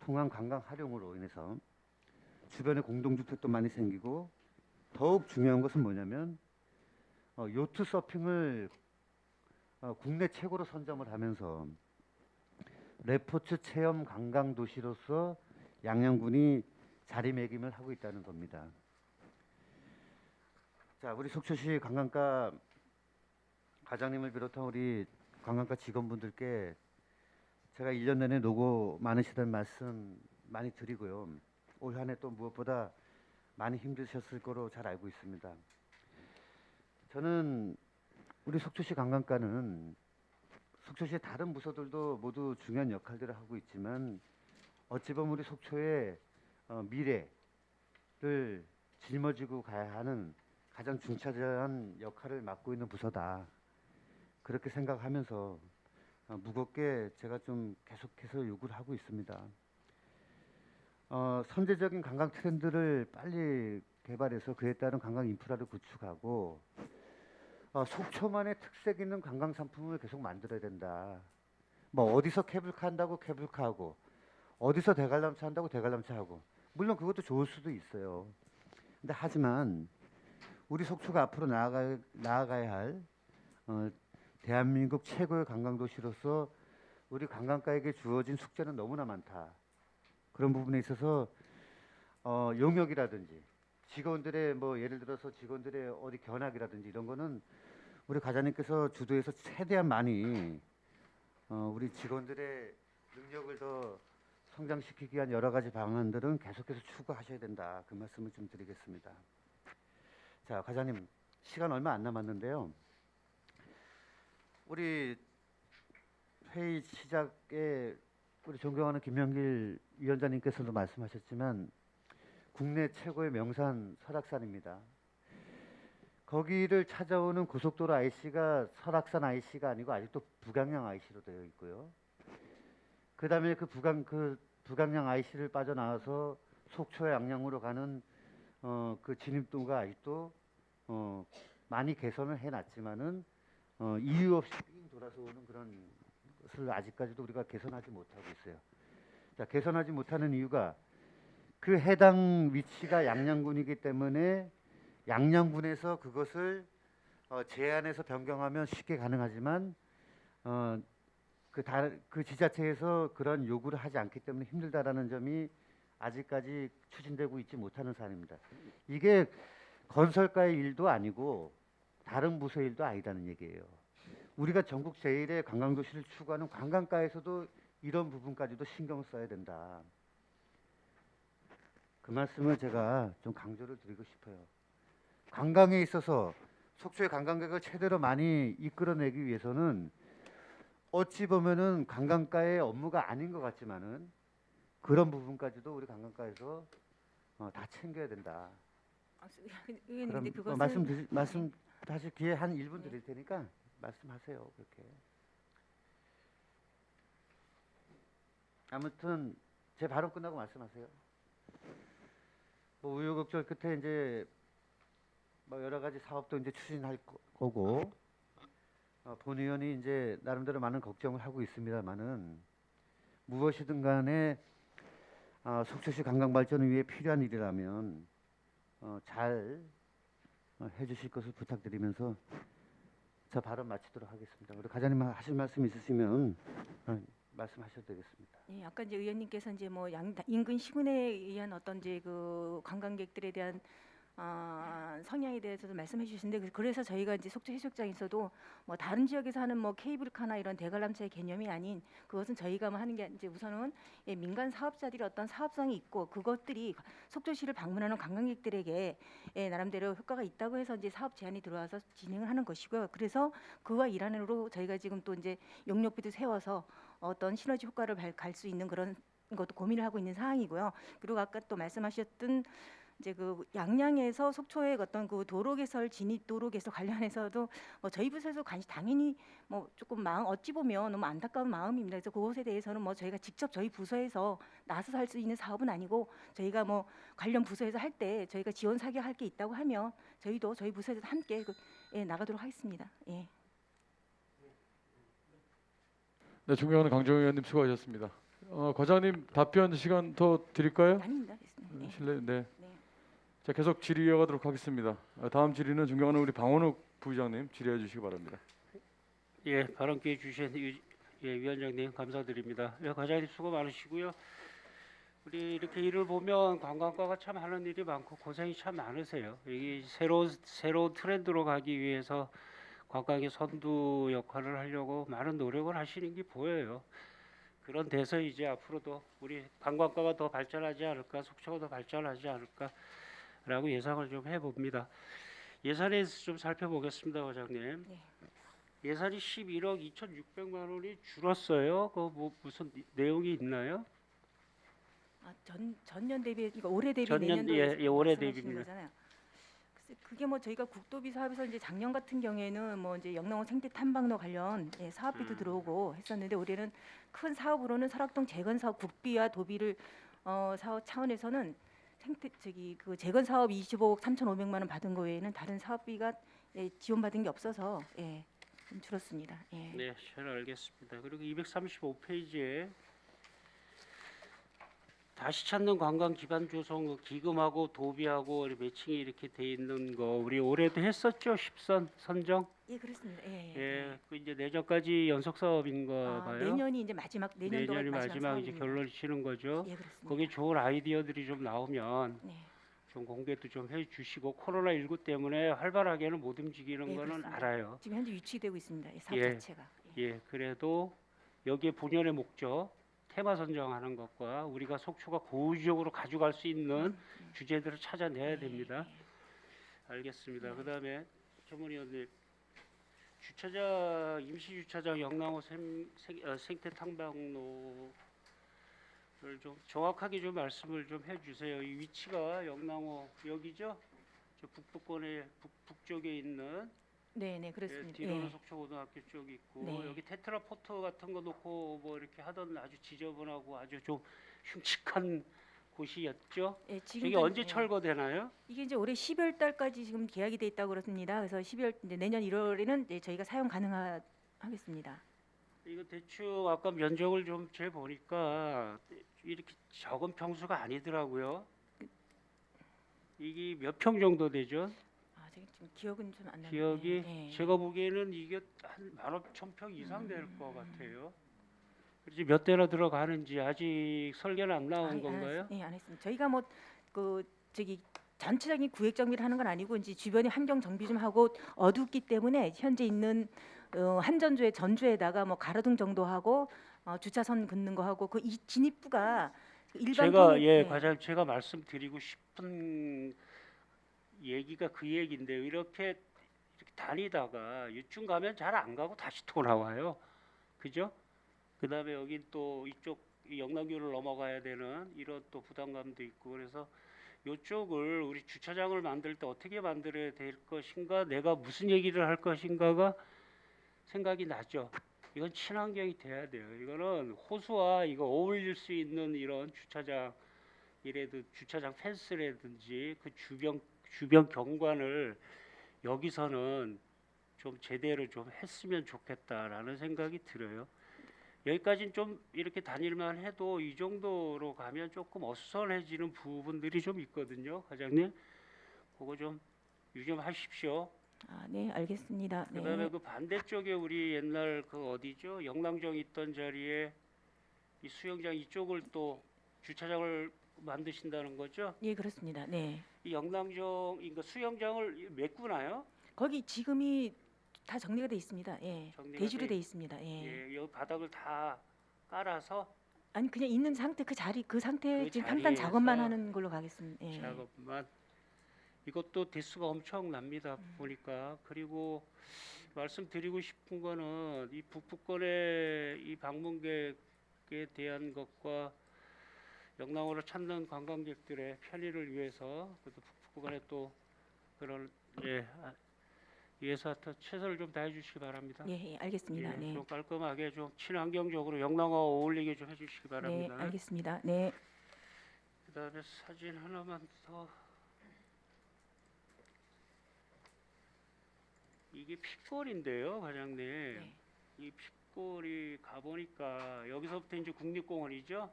통항 관광 활용으로 인해서 주변에 공동주택도 많이 생기고, 더욱 중요한 것은 뭐냐면 요트 서핑을 국내 최고로 선점을 하면서 레포츠 체험 관광 도시로서 양양군이 자리매김을 하고 있다는 겁니다. 자, 우리 속초시 관광과 과장님을 비롯한 우리 관광과 직원분들께 제가 1년 내내 노고 많으시다는 말씀 많이 드리고요. 올 한 해 또 무엇보다 많이 힘드셨을 거로 잘 알고 있습니다. 저는 우리 속초시 관광과는 속초시의 다른 부서들도 모두 중요한 역할들을 하고 있지만 어찌 보면 우리 속초의 미래를 짊어지고 가야 하는 가장 중차대한 역할을 맡고 있는 부서다. 그렇게 생각하면서 무겁게 제가 좀 계속해서 요구를 하고 있습니다. 선제적인 관광 트렌드를 빨리 개발해서 그에 따른 관광 인프라를 구축하고 속초만의 특색 있는 관광 상품을 계속 만들어야 된다. 뭐 어디서 케이블카 한다고 케이블카 하고 어디서 대관람차 한다고 대관람차 하고 물론 그것도 좋을 수도 있어요. 근데 하지만 우리 속초가 앞으로 나아가야 할 대한민국 최고의 관광도시로서 우리 관광가에게 주어진 숙제는 너무나 많다. 그런 부분에 있어서 용역이라든지 직원들의 뭐 예를 들어서 직원들의 어디 견학이라든지 이런 거는 우리 과장님께서 주도해서 최대한 많이 우리 직원들의 능력을 더 성장시키기 위한 여러 가지 방안들은 계속해서 추구하셔야 된다. 그 말씀을 좀 드리겠습니다. 자, 과장님 시간 얼마 안 남았는데요. 우리 회의 시작에 우리 존경하는 김명길 위원장님께서도 말씀하셨지만 국내 최고의 명산 설악산입니다. 거기를 찾아오는 고속도로 IC가 설악산 IC가 아니고 아직도 북양양 IC로 되어 있고요. 그다음에 그 북양양 IC를 빠져나와서 속초의 양양으로 가는 그 진입도가 아직도 많이 개선을 해놨지만은 이유 없이 삥 돌아서 오는 그런 것을 아직까지도 우리가 개선하지 못하고 있어요. 자, 개선하지 못하는 이유가 그 해당 위치가 양양군이기 때문에 양양군에서 그것을 제한해서 변경하면 쉽게 가능하지만 그 지자체에서 그런 요구를 하지 않기 때문에 힘들다라는 점이 아직까지 추진되고 있지 못하는 사안입니다. 이게 건설가의 일도 아니고 다른 부서의 일도 아니다는 얘기예요. 우리가 전국 제1의 관광도시를 추구하는 관광가에서도 이런 부분까지도 신경을 써야 된다. 그 말씀을 제가 좀 강조를 드리고 싶어요. 관광에 있어서 속초의 관광객을 최대로 많이 이끌어내기 위해서는 어찌 보면은 관광가의 업무가 아닌 것 같지만은 그런 부분까지도 우리 관광가에서 다 챙겨야 된다. 의원님, 그럼 근데 그것은 말씀 다시 기회 한 1분 드릴 테니까 말씀하세요. 그렇게. 아무튼 제 발언 끝나고 말씀하세요. 뭐 우여곡절 끝에 이제 뭐 여러 가지 사업도 이제 추진할 거고 본 의원이 이제 나름대로 많은 걱정을 하고 있습니다만은 무엇이든 간에 속초시 관광 발전을 위해 필요한 일이라면 잘 해주실 것을 부탁드리면서 저 발언 마치도록 하겠습니다. 우리 과장님 하실 말씀 있으시면 말씀하셔도 되겠습니다. 예, 아까 이제 의원님께서 이제 뭐 인근 시군에 의한 어떤 이제 그 관광객들에 대한 성향에 대해서도 말씀해 주셨는데 그래서 저희가 이제 속초 해수욕장에서도 뭐 다른 지역에서 하는 뭐 케이블카나 이런 대관람차의 개념이 아닌 그것은 저희가 뭐 하는 게 이제 우선은 민간 사업자들이 어떤 사업성이 있고 그것들이 속초시를 방문하는 관광객들에게 나름대로 효과가 있다고 해서 이제 사업 제안이 들어와서 진행을 하는 것이고요. 그래서 그와 일환으로 저희가 지금 또 이제 용역비도 세워서 어떤 시너지 효과를 갈 수 있는 그런 것도 고민을 하고 있는 상황이고요. 그리고 아까 또 말씀하셨던 이제 그 양양에서 속초의 어떤 그 도로 개설 진입 도로 개설 관련해서도 뭐 저희 부서에서 당연히 뭐 조금 마음 어찌 보면 너무 안타까운 마음입니다. 그래서 그것에 대해서는 뭐 저희가 직접 저희 부서에서 나서서 할 수 있는 사업은 아니고 저희가 뭐 관련 부서에서 할 때 저희가 지원 사격할 게 있다고 하면 저희도 저희 부서에서 함께 나가도록 하겠습니다. 예. 네, 존경하는 강정호 의원님 수고하셨습니다. 과장님 답변 시간 더 드릴까요? 아닙니다. 네. 실례. 네. 네. 자, 계속 질의 이어가도록 하겠습니다. 다음 질의는 존경하는 우리 방원욱 부의장님 질의해 주시기 바랍니다. 예, 발언 기회 주신 위원장님 감사드립니다. 예, 과장님 수고 많으시고요. 우리 이렇게 일을 보면 관광과가 참 하는 일이 많고 고생이 참 많으세요. 이게 새로운 트렌드로 가기 위해서 관광의 선두 역할을 하려고 많은 노력을 하시는 게 보여요. 그런 데서 이제 앞으로도 우리 관광과가 더 발전하지 않을까, 속초가 더 발전하지 않을까라고 예상을 좀 해봅니다. 예산에 대해서 좀 살펴보겠습니다, 과장님. 네. 예산이 11억 2,600만 원이 줄었어요. 그 뭐 무슨 내용이 있나요? 전년 대비 그러니까 올해 대비 전년, 내년도에 예, 올해 말씀하시는 대비입니다. 거잖아요. 글쎄, 그게 뭐 저희가 국도비 사업에서 이제 작년 같은 경우에는 뭐 이제 영랑원 생태 탐방로 관련 사업비도 들어오고 했었는데 올해는 큰 사업으로는 설악동 재건 사업 국비와 도비를 사업 차원에서는 그 재건 사업 25억 3,500만 원 받은 거 외에는 다른 사업비가 지원받은 게 없어서 좀 줄었습니다. 예. 네, 잘 알겠습니다. 그리고 235페이지에 다시 찾는 관광 기반 조성 그 기금하고 도비하고 매칭이 이렇게 돼 있는 거 우리 올해도 했었죠. 10선 선정. 예, 그렇습니다. 예. 예, 그 이제 내년까지 연속 사업인가 아, 봐요. 내년이 이제 마지막 내년도가 내년이 마지막 이제 사업입니다. 결론을 치는 거죠. 예, 그렇습니다. 거기 좋은 아이디어들이 좀 나오면 네. 좀 공개도 좀 해주시고 코로나19 때문에 활발하게는 못 움직이는 예, 거는 그렇습니다. 알아요. 지금 현재 유치되고 있습니다. 이 사업 예. 자체가. 예. 예, 그래도 여기에 본연의 목적 테마 선정하는 것과 우리가 속초가 고의적으로 가져갈 수 있는 주제들을 찾아내야 됩니다. 알겠습니다. 그다음에 전문위원님 주차장 임시 주차장 영랑호 생태 탐방로를 좀 정확하게 좀 말씀을 좀 해주세요. 이 위치가 영랑호 여기죠? 저 북부권의 북쪽에 있는 네, 네, 예, 그렇습니다. 뒤로는 예. 속초고등학교 쪽이 있고 네. 여기 테트라포트 같은 거 놓고 뭐 이렇게 하던 아주 지저분하고 아주 좀 흉측한 곳이었죠. 예, 저게 좀, 언제 예. 철거되나요? 이게 이제 올해 12월 달까지 지금 계약이 돼 있다고 그렇습니다. 그래서 12월 이제 내년 1월에는 이제 저희가 사용 가능하겠습니다. 이거 대충 아까 면적을 좀 재 보니까 이렇게 적은 평수가 아니더라고요. 이게 몇 평 정도 되죠? 아, 제가 지금 기억은 좀 안 나는데. 기억이 예. 제가 보기에는 이게 한 15,000평 이상 될 것 같아요. 그래서 몇 대나 들어가는지 아직 설계는 안 나온 아니, 건가요? 안 했습니다. 저희가 뭐 그 저기 전체적인 구획 정비를 하는 건 아니고 이제 주변에 환경 정비 좀 하고 어둡기 때문에 현재 있는 한전조의 전조에다가 뭐 가로등 정도 하고 주차선 긋는 거 하고 그 이 진입부가 일반 제가 통행- 예, 네. 과장 제가 말씀드리고 싶은 얘기가 그 얘기인데요. 이렇게 다니다가 이쯤 가면 잘 안 가고 다시 돌아와요. 그죠? 그다음에 여기 또 이쪽 이 영남교를 넘어가야 되는 이런 또 부담감도 있고 그래서 이쪽을 우리 주차장을 만들 때 어떻게 만들어야 될 것인가 내가 무슨 얘기를 할 것인가가 생각이 나죠. 이건 친환경이 돼야 돼요. 이거는 호수와 이거 어울릴 수 있는 이런 주차장 이래도 주차장 펜스라든지 그 주변 경관을 여기서는 좀 제대로 좀 했으면 좋겠다라는 생각이 들어요. 여기까지는 좀 이렇게 다닐만 해도 이 정도로 가면 조금 어수선해지는 부분들이 좀 있거든요, 과장님. 그거 좀 유념하십시오. 아, 네, 알겠습니다. 네. 그다음에 그 반대쪽에 우리 옛날 그 어디죠? 영랑정 있던 자리에 이 수영장 이쪽을 또 주차장을 만드신다는 거죠? 예, 그렇습니다. 네. 이 영랑정 이거 수영장을 메꾸나요? 거기 지금이 다 정리가 돼 있습니다. 예. 정리가 대지로 돼 돼 있습니다. 예. 예, 여기 바닥을 다 깔아서 아니 그냥 있는 상태 그 자리 그 상태 그 지금 판단 작업만 자리에서 하는 걸로 가겠습니다. 예. 작업만 이것도 대수가 엄청납니다. 보니까 그리고 말씀드리고 싶은 거는 이 북부권의 이 방문객에 대한 것과 영랑호를 찾는 관광객들의 편의를 위해서 그래도 북부권에 또 그런 위해서 하여튼 최선을 좀 다해 주시기 바랍니다. 예, 예, 알겠습니다. 예, 네. 좀 깔끔하게 좀 친환경적으로 영랑호 어울리게 좀 해주시기 네, 바랍니다. 알겠습니다. 네. 그다음에 사진 하나만 더. 이게 핏골인데요, 과장님. 네. 이 핏골이 가보니까 여기서부터 이제 국립공원이죠.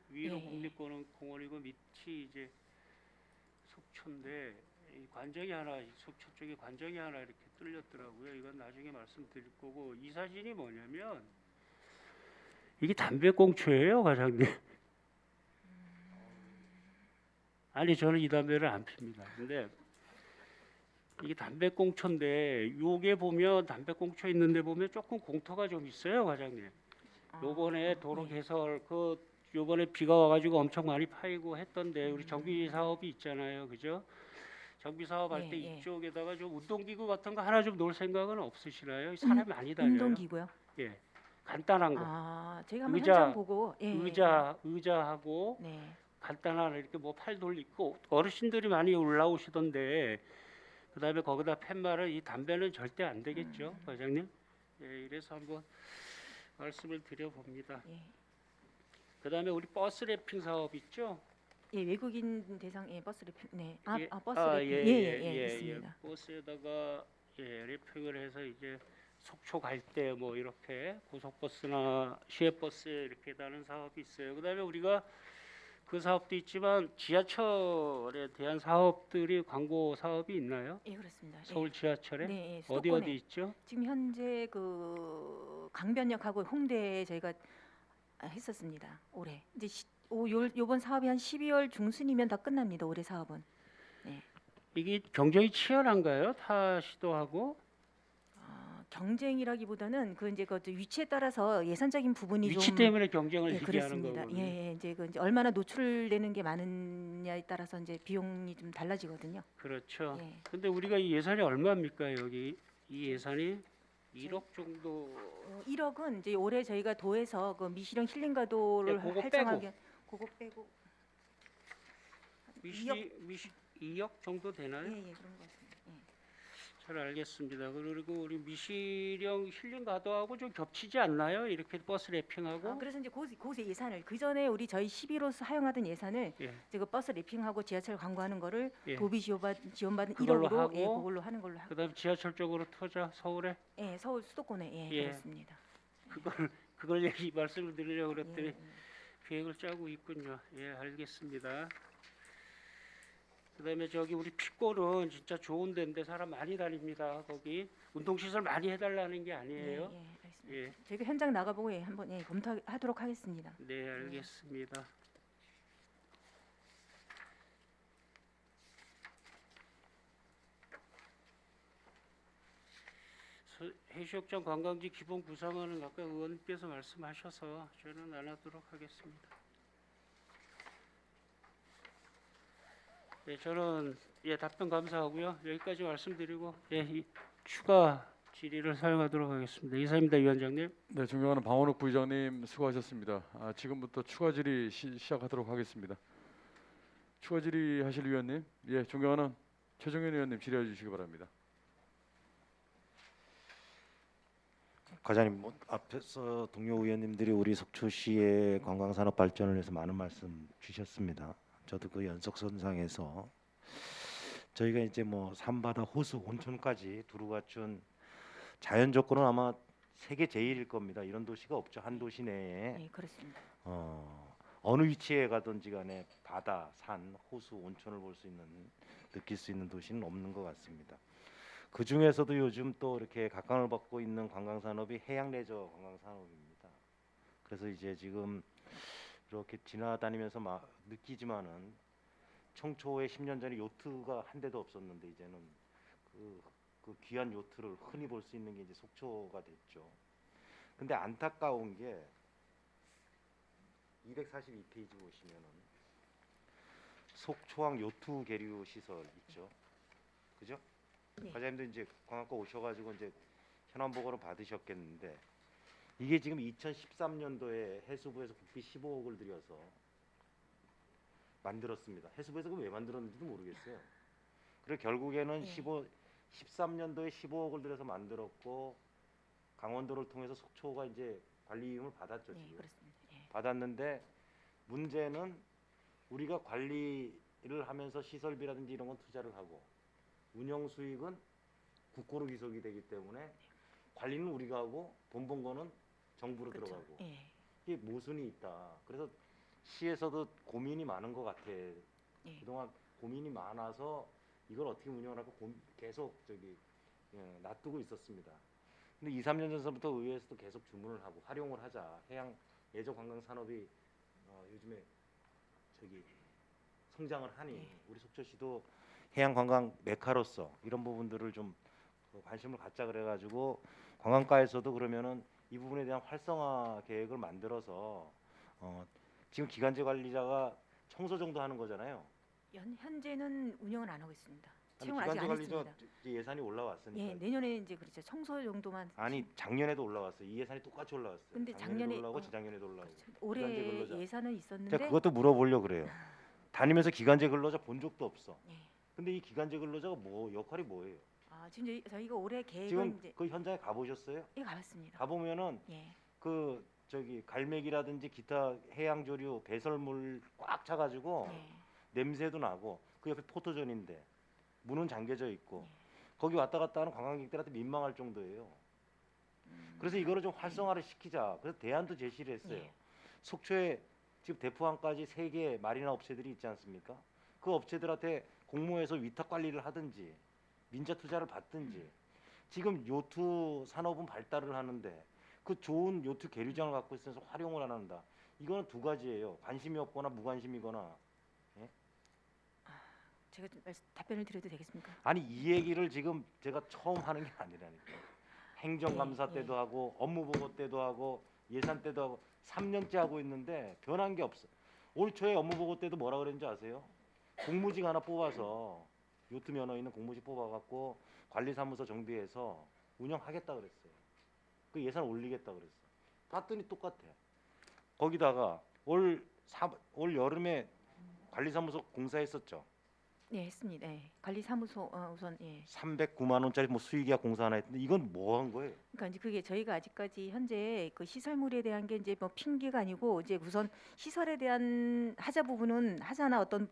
위로 예, 예. 국립공원이고 밑이 이제 속초인데 이 관정이 하나 속초 쪽에 관정이 하나 이렇게 뚫렸더라고요. 이건 나중에 말씀드릴 거고 이 사진이 뭐냐면 이게 담배꽁초예요, 과장님. 아니 저는 이 담배를 안 핍니다. 근데 이게 담배꽁초인데 요게 보면 담배꽁초 있는데 보면 조금 공터가 좀 있어요, 과장님. 요번에 도로 네. 개설 요번에 비가 와가지고 엄청 많이 파이고 했던데 우리 정비 사업이 있잖아요, 그죠? 정비 사업 할 때 예, 예. 이쪽에다가 좀 운동기구 같은 거 하나 좀 놓을 생각은 없으시나요? 사람이 많이 다녀요. 운동기구요? 예, 간단한 거. 아, 저희가 한번 의자, 현장 보고 예. 의자하고 네. 간단한 이렇게 뭐 팔 돌리고 어르신들이 많이 올라오시던데 그다음에 거기다 팻말은 이 담배는 절대 안 되겠죠, 과장님. 예, 이래서 한번 말씀을 드려봅니다. 예. 그다음에 우리 버스 랩핑 사업 있죠? 예, 외국인 대상 예, 버스 랩핑. 네. 예, 버스 랩핑. 예, 있습니다. 버스에다가 랩핑을 해서 이제 속초 갈 때 뭐 이렇게 고속버스나 시외버스에 이렇게 다는 사업이 있어요. 그다음에 우리가 그 사업도 있지만 지하철에 대한 사업들이 광고 사업이 있나요? 예, 그렇습니다. 예. 서울 지하철에 네, 예, 어디 수도권에 어디 있죠? 지금 현재 그 강변역하고 홍대에 저희가 했었습니다. 올해 이제 요번 사업이 한 12월 중순이면 다 끝납니다. 올해 사업은. 이게 경쟁이 치열한가요? 타 시도하고 경쟁이라기보다는 그 이제 그 위치에 따라서 예산적인 부분이 위치 좀 때문에 경쟁을 예, 희귀하는 그렇습니다. 거군요. 예, 예, 이제 그 이제 얼마나 노출되는 게 많으냐에 따라서 이제 비용이 좀 달라지거든요. 그렇죠. 예. 근데 우리가 이 예산이 얼마입니까? 여기 이 예산이 1억 정도. 1억은 이제 올해 저희가 도에서 그 미시령 힐링가도를 네, 그거 활성화하기 그거 빼고 미시 2억 2억 정도 되나요? 예, 예, 그런 것 같습니다. 예. 잘 알겠습니다. 그리고 우리 미시령 힐링 가도하고 좀 겹치지 않나요? 이렇게 버스 랩핑하고. 그래서 이제 곳의 예산을 그 전에 우리 저희 11호 사용하던 예산을 예. 이제 그 버스 랩핑하고 지하철 광고하는 거를 예. 도비 지원받은 그걸로 1억으로 하고 예, 그걸로 하는 걸로 그다음 지하철 쪽으로 터져 서울에 예, 서울 수도권에 예, 예. 그렇습니다. 그걸 얘기 말씀을 드리려고 그랬더니 예, 계획을 짜고 있군요. 예, 알겠습니다. 그다음에 저기 우리 핏골은 진짜 좋은 데인데 사람 많이 다닙니다. 거기 운동 시설 많이 해달라는 게 예, 아니에요. 예, 알겠습니다. 예, 저희가 현장 나가보고 예, 한번 예, 검토하도록 하겠습니다. 네, 알겠습니다. 해수욕장 관광지 기본 구상안은 아까 의원님께서 말씀하셔서 저는 안 하도록 하겠습니다. 네, 저는 답변 감사하고요. 여기까지 말씀드리고 이 추가 질의를 사용하도록 하겠습니다. 이사입니다, 위원장님. 네, 존경하는 방원욱 부의장님 수고하셨습니다. 지금부터 추가 질의 시작하도록 하겠습니다. 추가 질의 하실 위원님, 예, 존경하는 최종현 의원님 질의해 주시기 바랍니다. 과장님, 앞에서 동료 의원님들이 우리 속초시의 관광산업 발전을 위해서 많은 말씀 주셨습니다. 저도 그 연속선상에서 저희가 이제 뭐 산바다, 호수, 온천까지 두루 갖춘 자연 조건은 아마 세계 제일일 겁니다. 이런 도시가 없죠. 한 도시 내에 예, 그렇습니다. 어느 위치에 가든지 간에 바다, 산, 호수, 온천을 볼 수 있는, 느낄 수 있는 도시는 없는 것 같습니다. 그 중에서도 요즘 또 이렇게 각광을 받고 있는 관광 산업이 해양 레저 관광 산업입니다. 그래서 이제 지금 이렇게 지나다니면서 막 느끼지만은 청초에 10년 전에 요트가 한 대도 없었는데 이제는 그 귀한 요트를 흔히 볼 수 있는 게 이제 속초가 됐죠. 근데 안타까운 게 242페이지 보시면은 속초항 요트 계류 시설 있죠. 그죠? 네. 과장님도 이제 관광과 오셔가지고 이제 현안 보고를 받으셨겠는데 이게 지금 2013년도에 해수부에서 국비 15억을 들여서 만들었습니다. 해수부에서 왜 만들었는지도 모르겠어요. 그리고 결국에는 네. 13년도에 15억을 들여서 만들었고 강원도를 통해서 속초가 이제 관리임을 받았죠. 예, 지금. 그렇습니다. 예. 받았는데 문제는 우리가 관리를 하면서 시설비라든지 이런 건 투자를 하고 운영 수익은 국고로 귀속이 되기 때문에 관리는 우리가 하고 돈 번 거는 정부로 그렇죠. 들어가고 예. 이게 모순이 있다. 그래서 시에서도 고민이 많은 것 같아. 예. 그동안 고민이 많아서 이걸 어떻게 운영을 할까 계속 놔두고 있었습니다. 근데 2, 3년 전서부터 의회에서도 계속 주문을 하고 활용을 하자. 해양 예저 관광 산업이 요즘에 성장을 하니 우리 속초시도 해양 관광 메카로서 이런 부분들을 좀 관심을 갖자 그래가지고 관광과에서도 그러면은 이 부분에 대한 활성화 계획을 만들어서 지금 기간제 관리자가 청소 정도 하는 거잖아요. 현재는 운영을 안 하고 있습니다. 아니, 채용을 아직 기간제 안 관리자 했습니다. 이제 예산이 올라왔으니까. 예, 내년에 이제 그렇죠. 청소 정도만. 아니 작년에도 올라왔어요. 이 예산이 똑같이 올라왔어요. 근데 작년에도 작년에, 올라오고 재작년에도 올라오고. 그렇죠. 올해 기간제 근로자. 예산은 제가 있었는데 그것도 물어보려고 그래요. 다니면서 기간제 근로자 본 적도 없어. 예. 근데 이 기간제 근로자가 역할이 뭐예요? 지금 저희가 올해 계획은 지금 이제 그 현장에 가보셨어요? 예, 가봤습니다. 가보면은 예. 갈매기라든지 기타 해양조류 배설물 꽉 차가지고 예. 냄새도 나고 그 옆에 포토존인데 문은 잠겨져 있고 예. 거기 왔다 갔다 하는 관광객들한테 민망할 정도예요. 그래서 이거를 좀 활성화를 시키자. 그래서 대안도 제시를 했어요. 예. 속초에 지금 대포항까지 3개 마리나 업체들이 있지 않습니까? 그 업체들한테 공모해서 위탁 관리를 하든지 민자 투자를 받든지 지금 요트 산업은 발달을 하는데 그 좋은 요트 계류장을 갖고 있어서 활용을 안 한다. 이거는 두 가지예요. 관심이 없거나 무관심이거나. 제가 좀 답변을 드려도 되겠습니까? 아니 이 얘기를 지금 제가 처음 하는 게 아니라니까. 행정감사 예, 때도 하고 업무보고 때도 하고 예산 때도 하고 3년째 하고 있는데 변한 게 없어. 올 초에 업무보고 때도 뭐라 그랬는지 아세요? 공무직 하나 뽑아서 요트 면허 있는 공무직 뽑아갖고 관리사무소 정비해서 운영하겠다 그랬어요. 그 예산 올리겠다 그랬어. 봤더니 똑같아. 거기다가 올 여름에 관리사무소 공사했었죠. 네, 했습니다. 예. 관리사무소 우선 예. 309만 원짜리 뭐 수의계약 공사 하나 했는데 이건 뭐 한 거예요? 그러니까 이제 그게 저희가 아직까지 현재 그 시설물에 대한 게 이제 뭐 핑계가 아니고 이제 우선 시설에 대한 하자 부분은 하자나 어떤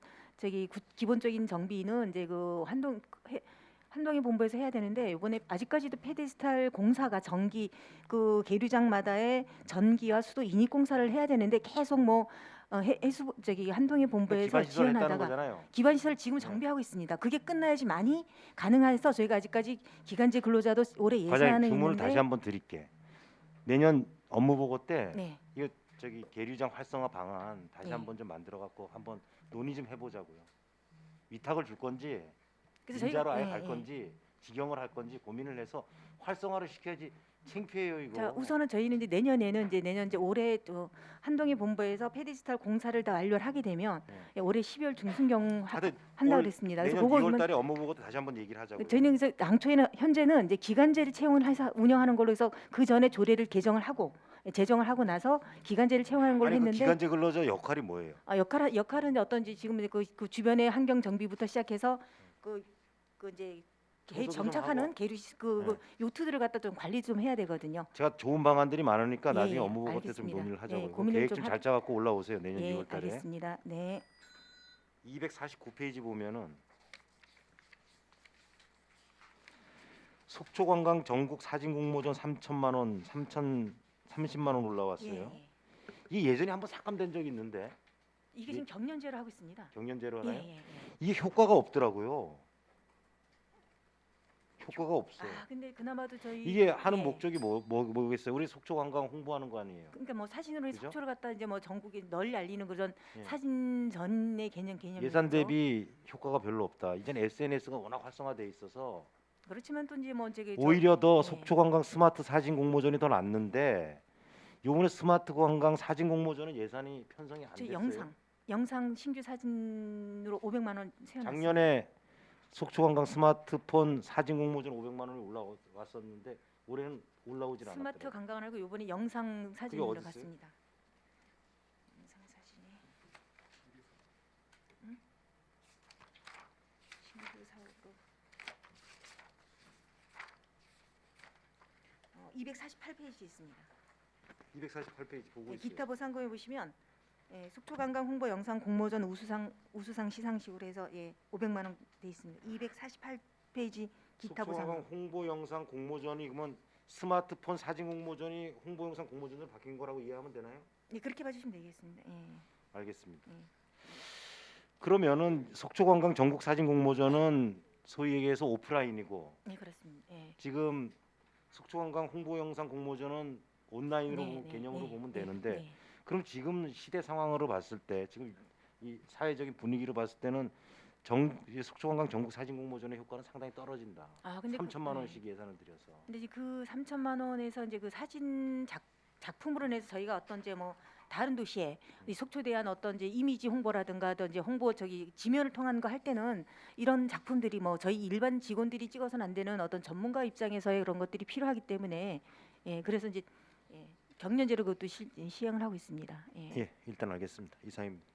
기본적인 정비는 이제 그 한동희 본부에서 해야 되는데 이번에 아직까지도 페데스탈 공사가 전기 그 계류장마다의 전기와 수도 인입 공사를 해야 되는데 계속 뭐 해수 한동희 본부에서 기반 시설 했다는 지원하다가 거잖아요. 기반 시설 지금 정비하고 있습니다. 그게 끝나야지 많이 가능해서 저희가 아직까지 기간제 근로자도 올해 과장님 예산은 주문을 있는데 다시 한번 드릴게. 내년 업무보고 때 네. 이거 계류장 활성화 방안 다시 네. 한번 좀 만들어 갖고 한번 논의 좀 해보자고요. 위탁을 줄 건지 그래서 민자로 아예 예, 갈 예. 건지 직영을 할 건지 고민을 해서 활성화를 시켜야지. 창피해요 이거. 자, 우선은 저희는 이제 내년 이제 올해 또 한동희 본부에서 페데스탈 공사를 다 완료를 하게 되면 네. 예, 올해 12월 중순경 하여튼 한다고 올 그랬습니다. 내년 그거 2월달에 업무보고 때 다시 한번 얘기를 하자고요. 저희는 그래서 당초에는 현재는 이제 기간제를 채용을 해서 운영하는 걸로 해서 그 전에 조례를 개정을 하고 제정을 하고 나서 기간제를 채용하는 걸로 아니 그 했는데 기간제 근로자 역할이 뭐예요? 역할은 어떤지 지금 그 주변의 환경 정비부터 시작해서 그 이제 청소도 좀 정착하는 하고. 계류 네. 요트들을 갖다 좀 관리 좀 해야 되거든요. 제가 좋은 방안들이 많으니까 예, 나중에 예, 업무보고 때 좀 알겠습니다. 논의를 하자고요. 예, 고민을 계획 좀 좀 하- 잘 짜갖고 올라오세요 내년 예, 2월달에. 알겠습니다. 네. 249페이지 보면은 속초관광 전국 사진 공모전 3천만 원, 3,030만 원 올라왔어요. 예. 이 예전에 한번 삭감된 적이 있는데 이게 지금 경년제로 하고 있습니다. 경년제로 예, 하나요? 예, 예. 이게 효과가 없더라고요. 효과가 없어요. 근데 그나마도 저희 이게 하는 예. 목적이 뭐겠어요? 우리 속초관광 홍보하는 거 아니에요? 그러니까 뭐 사진으로 그죠? 속초를 갖다 이제 뭐 전국에 널리 알리는 그런 예. 사진 전의 개념 예산 대비 효과가 별로 없다. 이젠 SNS가 워낙 활성화돼 있어서 그렇지만 또 이제 뭐 이제 오히려 더 예. 속초관광 스마트 사진 공모전이 더 낫는데 요번에 스마트 관광 사진 공모전은 예산이 편성이 안 저 됐어요. 영상 신규 사진으로 500만 원 세워놨습니다. 작년에 속초관광 스마트폰 사진 공모전 500만 원이 올라왔었는데 올해는 올라오질 스마트 않았더라고요. 관광을 하고 이번에 영상 사진으로 어디 있어요? 갔습니다. 영상 사진이 신규 사업으로 248페이지 있습니다. 248페이지 보고 예, 있어요. 기타 보상금에 보시면 속초관광 홍보 영상 공모전 우수상 시상식으로 해서 500만 원 돼 있습니다. 248페이지 기타 속초관광 보상금. 홍보 영상 공모전이 그러면 스마트폰 사진 공모전이 홍보 영상 공모전으로 바뀐 거라고 이해하면 되나요? 네, 그렇게 봐주시면 되겠습니다. 예. 알겠습니다. 네. 그러면은 속초관광 전국 사진 공모전은 소위 얘기해서 오프라인이고 네, 그렇습니다. 예. 지금 속초관광 홍보 영상 공모전은 온라인으로 네, 네, 개념으로 네, 보면 네, 되는데 네. 그럼 지금 시대 상황으로 봤을 때 지금 이 사회적인 분위기로 봤을 때는 이 속초관광 전국 사진 공모전의 효과는 상당히 떨어진다. 근데 3천만 원씩 예산을 들여서. 근데 이제 그 3천만 원에서 이제 그 사진 작품으로 내서 저희가 어떤 이제 뭐 다른 도시에 이 속초에 대한 어떤 이제 이미지 홍보라든가 또 이제 홍보 지면을 통한 거 할 때는 이런 작품들이 뭐 저희 일반 직원들이 찍어서는 안 되는 어떤 전문가 입장에서의 그런 것들이 필요하기 때문에 그래서 이제 경년제로 그것도 시행을 하고 있습니다. 예, 일단 알겠습니다. 이상입니다.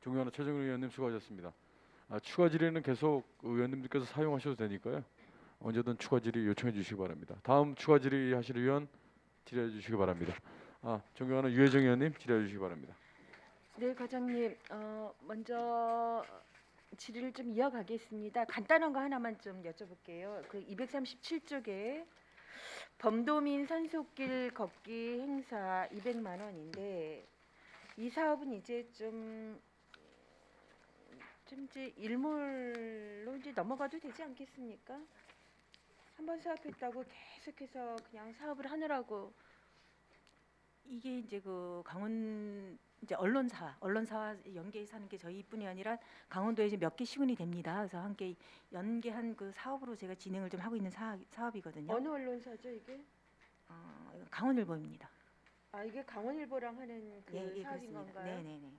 존경하는 최정일 의원님 수고하셨습니다. 추가 질의는 계속 의원님들께서 사용하셔도 되니까요. 언제든 추가 질의 요청해 주시기 바랍니다. 다음 추가 질의 하실 의원 질의해 주시기 바랍니다. 존경하는 유혜정 의원님 질의해 주시기 바랍니다. 네, 과장님. 먼저 질의를 좀 이어가겠습니다. 간단한 거 하나만 좀 여쭤볼게요. 그 237쪽에 범도민 산속길 걷기 행사 200만 원인데 이 사업은 이제 좀 이제 일몰로 이제 넘어가도 되지 않겠습니까? 한번 사업했다고 계속해서 그냥 사업을 하느라고 이게 이제 그 강원 이제 언론사와 연계해서 하는 게 저희뿐이 아니라 강원도에 이제 몇 개 시군이 됩니다. 그래서 함께 연계한 그 사업으로 제가 진행을 좀 하고 있는 사업이거든요. 어느 언론사죠 이게? 강원일보입니다. 아 이게 강원일보랑 하는 그 사업인 그렇습니다. 건가요? 네네네.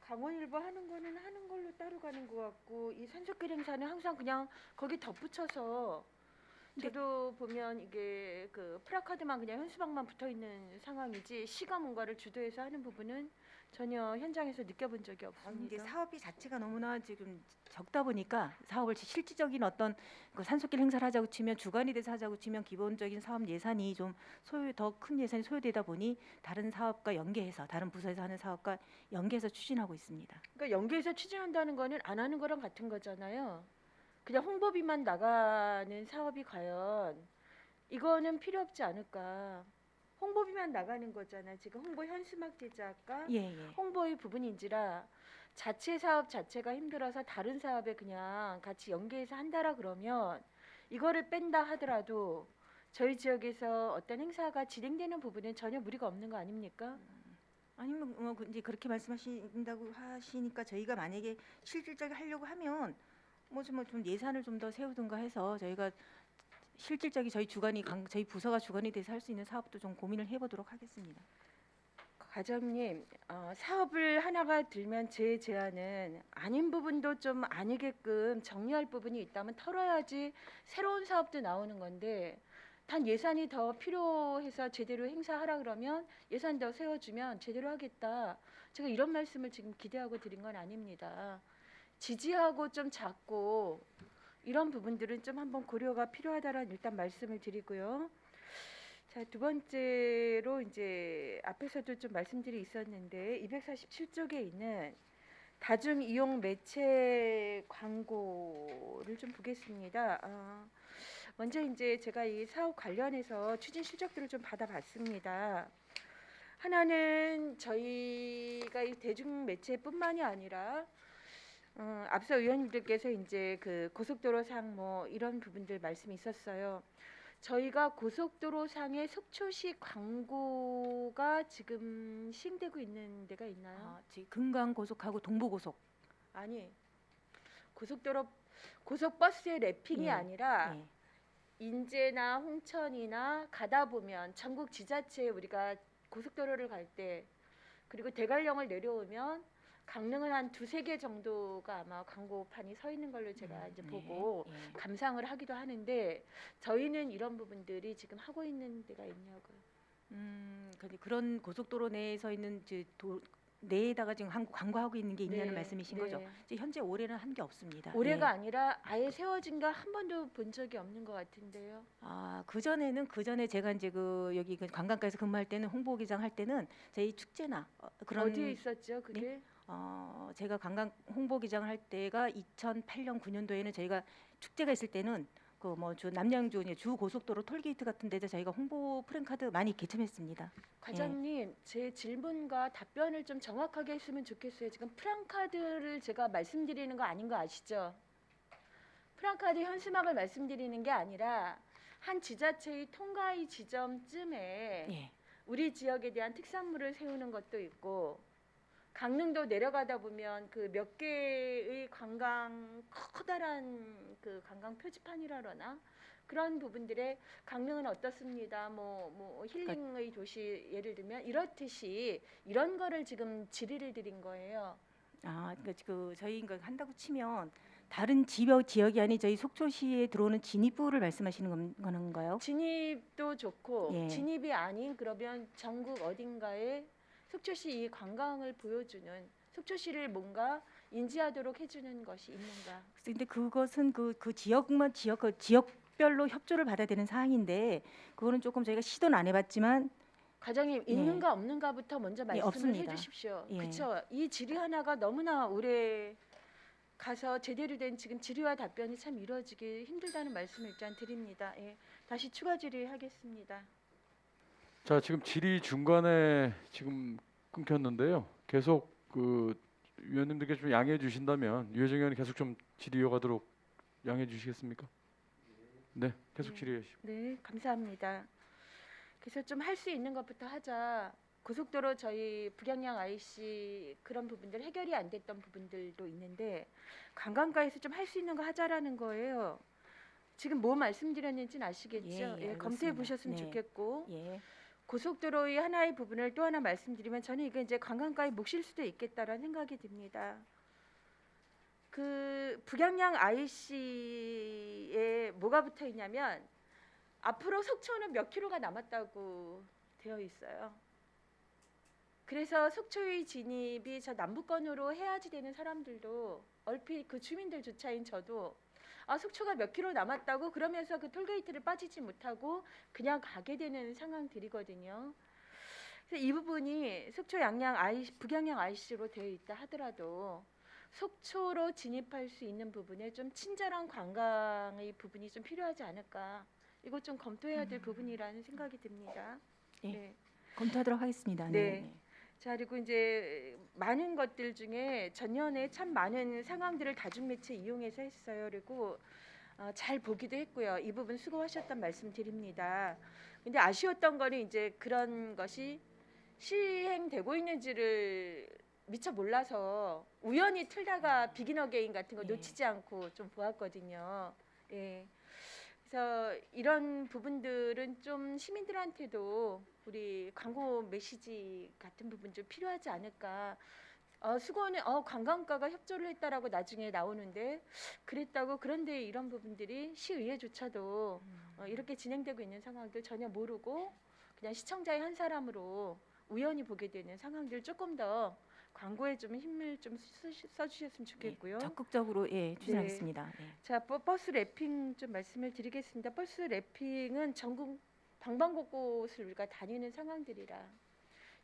강원일보 하는 거는 하는 걸로 따로 가는 것 같고 이 산속길 행사는 항상 그냥 거기 덧붙여서 저도 보면 이게 그 플래카드만 그냥 현수막만 붙어 있는 상황이지 시가 뭔가를 주도해서 하는 부분은 전혀 현장에서 느껴본 적이 이게 없습니다. 사업이 자체가 너무나 지금 적다 보니까 사업을 실질적인 어떤 그 산속길 행사를 하자고 치면 주관이 돼서 하자고 치면 기본적인 사업 예산이 좀 더 큰 예산이 소요되다 보니 다른 사업과 연계해서 다른 부서에서 하는 사업과 연계해서 추진하고 있습니다. 그러니까 연계해서 추진한다는 거는 안 하는 거랑 같은 거잖아요. 그냥 홍보비만 나가는 사업이 과연 이거는 필요 없지 않을까? 홍보비만 나가는 거잖아. 지금 홍보 현수막 제작과 예. 홍보의 부분인지라 자체 사업 자체가 힘들어서 다른 사업에 그냥 같이 연계해서 한다라 그러면 이거를 뺀다 하더라도 저희 지역에서 어떤 행사가 진행되는 부분은 전혀 무리가 없는 거 아닙니까? 아니면 이제 그렇게 말씀하신다고 하시니까 저희가 만약에 실질적으로 하려고 하면 좀 예산을 좀 더 세우든가 해서 저희가 실질적인 저희 부서가 주관이 돼서 할 수 있는 사업도 좀 고민을 해보도록 하겠습니다. 과장님, 사업을 하나가 들면 제 제안은 아닌 부분도 좀 아니게끔 정리할 부분이 있다면 털어야지 새로운 사업도 나오는 건데 단 예산이 더 필요해서 제대로 행사하라 그러면 예산 더 세워주면 제대로 하겠다. 제가 이런 말씀을 지금 기대하고 드린 건 아닙니다. 지지하고 좀 작고 이런 부분들은 좀 한번 고려가 필요하다라는 일단 말씀을 드리고요. 자, 두 번째로 이제 앞에서도 좀 말씀들이 있었는데 247쪽에 있는 다중 이용 매체 광고를 좀 보겠습니다. 먼저 이제 제가 이 사업 관련해서 추진 실적들을 좀 받아봤습니다. 하나는 저희가 이 대중 매체뿐만이 아니라 앞서 의원님들께서 이제 그 고속도로상 뭐 이런 부분들 말씀이 있었어요. 저희가 고속도로상의 속초시 광고가 지금 시행되고 있는 데가 있나요? 지금 금강고속하고 동부고속. 아니, 고속버스의 랩핑이 예, 아니라 예. 인제나 홍천이나 가다 보면 전국 지자체에 우리가 고속도로를 갈 때 그리고 대관령을 내려오면 강릉은 한 두세 개 정도가 아마 광고판이 서 있는 걸로 제가 이제 보고 예. 감상을 하기도 하는데 저희는 이런 부분들이 지금 하고 있는 데가 있냐고요. 근데 그런 고속도로 내에 서 있는 내에다가 지금 광고하고 있는 게 있냐는 네, 말씀이신 네. 거죠? 이제 현재 올해는 한 게 없습니다. 올해가 예. 아니라 아예 세워진 거 한 번도 본 적이 없는 것 같은데요. 그 전에 제가 이제 여기 관광가에서 근무할 때는 홍보기장 할 때는 저희 축제나 그런 어디에 있었죠, 그게? 제가 관광 홍보기장 할 때가 2008년 9년도에는 저희가 축제가 있을 때는 남양주 주 고속도로 톨게이트 같은 데서 저희가 홍보 프랜카드 많이 개첨했습니다. 과장님, 제 질문과 답변을 좀 정확하게 했으면 좋겠어요. 지금 프랑카드를 제가 말씀드리는 거 아닌 거 아시죠? 프랑카드 현수막을 말씀드리는 게 아니라 한 지자체의 통가의 지점쯤에 예. 우리 지역에 대한 특산물을 세우는 것도 있고 강릉도 내려가다 보면 그 몇 개의 커다란 그 관광 표지판이라거나 그런 부분들에 강릉은 어떻습니다. 뭐 힐링의 도시 예를 들면 이렇듯이 이런 거를 지금 질의를 드린 거예요. 그러니까 저희 한다고 치면 다른 지역이 아닌 저희 속초시에 들어오는 진입구를 말씀하시는 건가요? 진입도 좋고 예. 진입이 아닌 그러면 전국 어딘가에 속초시 이 관광을 보여주는 속초시를 뭔가 인지하도록 해주는 것이 있는가? 근데 그것은 그 지역별로 협조를 받아야 되는 사항인데 그거는 조금 저희가 시도는 안 해봤지만 과장님 있는가 없는가부터 먼저 말씀을 없습니다. 해주십시오. 예. 그렇죠. 이 질의 하나가 너무나 오래 가서 제대로 된 지금 질의와 답변이 참 이루어지기 힘들다는 말씀을 일단 드립니다. 예, 다시 추가 질의하겠습니다. 자, 지금 질의 중간에 지금 끊겼는데요. 계속 그 위원님들께 좀 양해해 주신다면 유해정 의원이 계속 좀 질의 이어가도록 양해해 주시겠습니까? 네, 계속 네. 질의해 주시고. 네, 감사합니다. 그래서 좀 할 수 있는 것부터 하자. 고속도로 저희 북영양 IC 그런 부분들 해결이 안 됐던 부분들도 있는데 관광가에서 좀 할 수 있는 거 하자라는 거예요. 지금 뭐 말씀드렸는지는 아시겠죠? 예, 검토해 알겠습니다. 보셨으면 네. 좋겠고 예. 고속도로의 하나의 부분을 또 하나 말씀드리면 저는 이게 이제 관광가의 몫일 수도 있겠다라는 생각이 듭니다. 그 북양양 IC에 뭐가 붙어 있냐면 앞으로 속초는 몇 킬로가 남았다고 되어 있어요. 그래서 속초의 진입이 저 남부권으로 해야지 되는 사람들도 얼핏 그 주민들조차인 저도 아 속초가 몇 킬로 남았다고 그러면서 그 톨게이트를 빠지지 못하고 그냥 가게 되는 상황들이거든요. 그래서 이 부분이 속초 양양 IC, 북양양 IC로 되어 있다 하더라도 속초로 진입할 수 있는 부분에 좀 친절한 관광의 부분이 좀 필요하지 않을까. 이거 좀 검토해야 될 부분이라는 생각이 듭니다. 예. 네. 검토하도록 하겠습니다. 네. 자 그리고 이제 많은 것들 중에 전년에 참 많은 상황들을 다중매체 이용해서 했어요. 그리고 잘 보기도 했고요. 이 부분 수고하셨단 말씀 드립니다. 근데 아쉬웠던 거는 이제 그런 것이 시행되고 있는지를 미처 몰라서 우연히 틀다가 비긴 어게인 같은 거 예. 놓치지 않고 좀 보았거든요. 예. 그래서 이런 부분들은 좀 시민들한테도 우리 광고 메시지 같은 부분 좀 필요하지 않을까. 수고는 관광가가 협조를 했다라고 나중에 나오는데 그랬다고 그런데 이런 부분들이 시의회조차도 이렇게 진행되고 있는 상황들 전혀 모르고 그냥 시청자의 한 사람으로 우연히 보게 되는 상황들 조금 더 광고에 좀 힘을 좀 써주셨으면 좋겠고요. 적극적으로 추진하겠습니다. 네. 자, 버스 랩핑 좀 말씀을 드리겠습니다. 버스 랩핑은 전국 방방곡곡을 우리가 다니는 상황들이라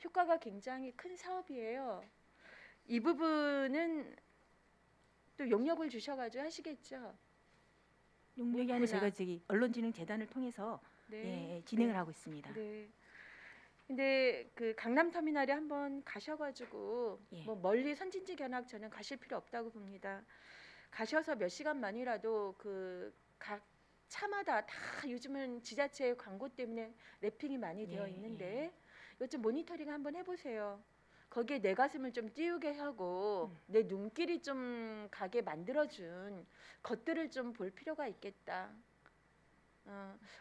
효과가 굉장히 큰 사업이에요. 이 부분은 또 용역을 주셔가지고 하시겠죠. 용역이 아니라 저희가 저기 언론진흥재단을 통해서 네. 진행을 네. 하고 있습니다. 네. 근데 그 강남 터미널에 한번 가셔가지고 예. 뭐 멀리 선진지 견학 저는 가실 필요 없다고 봅니다. 가셔서 몇 시간만이라도 그 각 차마다 다 요즘은 지자체의 광고 때문에 랩핑이 많이 되어 예, 있는데 이것 좀 모니터링 한번 해보세요. 거기에 내 가슴을 좀 띄우게 하고 내 눈길이 좀 가게 만들어준 것들을 좀 볼 필요가 있겠다.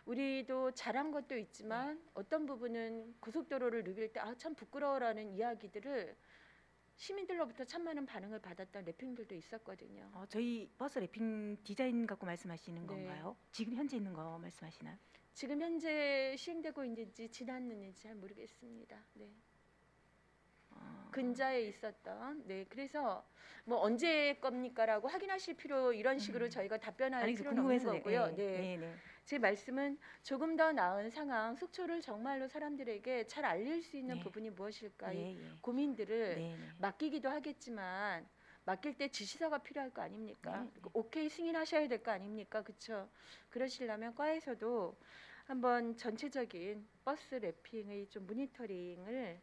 우리도 잘한 것도 있지만 어떤 부분은 고속도로를 누빌 때 참 부끄러워라는 이야기들을 시민들로부터 참 많은 반응을 받았던 랩핑들도 있었거든요. 저희 버스 랩핑 디자인 갖고 말씀하시는 네. 건가요? 지금 현재 있는 거 말씀하시나요? 지금 현재 시행되고 있는지 지났는지 잘 모르겠습니다. 네. 근자에 있었던 그래서 뭐 언제 겁니까라고 확인하실 필요 이런 식으로 저희가 답변할 필요는 없는 거고요. 네. 제 말씀은 조금 더 나은 상황 속초를 정말로 사람들에게 잘 알릴 수 있는 네. 부분이 무엇일까 이 예. 고민들을 맡기기도 하겠지만 맡길 때 지시서가 필요할 거 아닙니까? 네. 그리고 오케이 승인하셔야 될 거 아닙니까? 그렇죠? 그러시려면 과에서도 한번 전체적인 버스 랩핑의 좀 모니터링을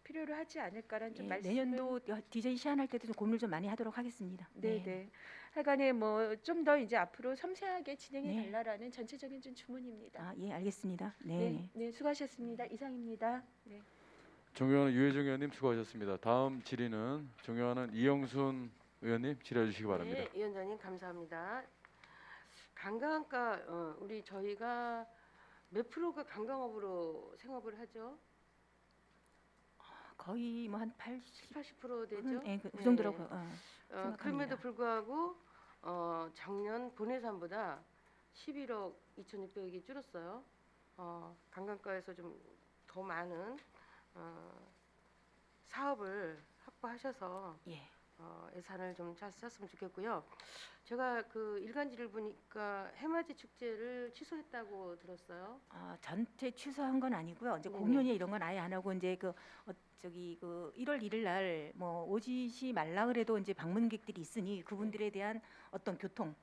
필요로 하지 않을까라는 좀 말씀을 내년도 디자인 시안할 때도 좀 고민을 좀 많이 하도록 하겠습니다. 네. 하여간에 뭐 좀 더 이제 앞으로 섬세하게 진행해 네. 달라라는 전체적인 좀 주문입니다. 알겠습니다. 네, 수고하셨습니다. 이상입니다. 네. 존경하는 유해정 의원님 수고하셨습니다. 다음 질의는 존경하는 이영순 의원님 질의해 주시기 바랍니다. 네, 위원장님 감사합니다. 관광과 저희가 몇 프로가 관광업으로 생업을 하죠? 거의 뭐 한 80, 80% 되죠? 그 정도라고 그럼에도 생각합니다. 불구하고 작년 본예산보다 11억 2,600억이 줄었어요. 관광과에서 좀 더 많은 사업을 확보하셔서 예산을 좀 잘 썼으면 좋겠고요. 제가 그 일간지를 보니까 해맞이 축제를 취소했다고 들었어요. 전체 취소한 건 아니고요. 이제 네네. 공연이 이런 건 아예 안 하고 이제 그 저기 그 1월 1일 날 뭐 오지시 말라 그래도 이제 방문객들이 있으니 그분들에 대한 어떤 교통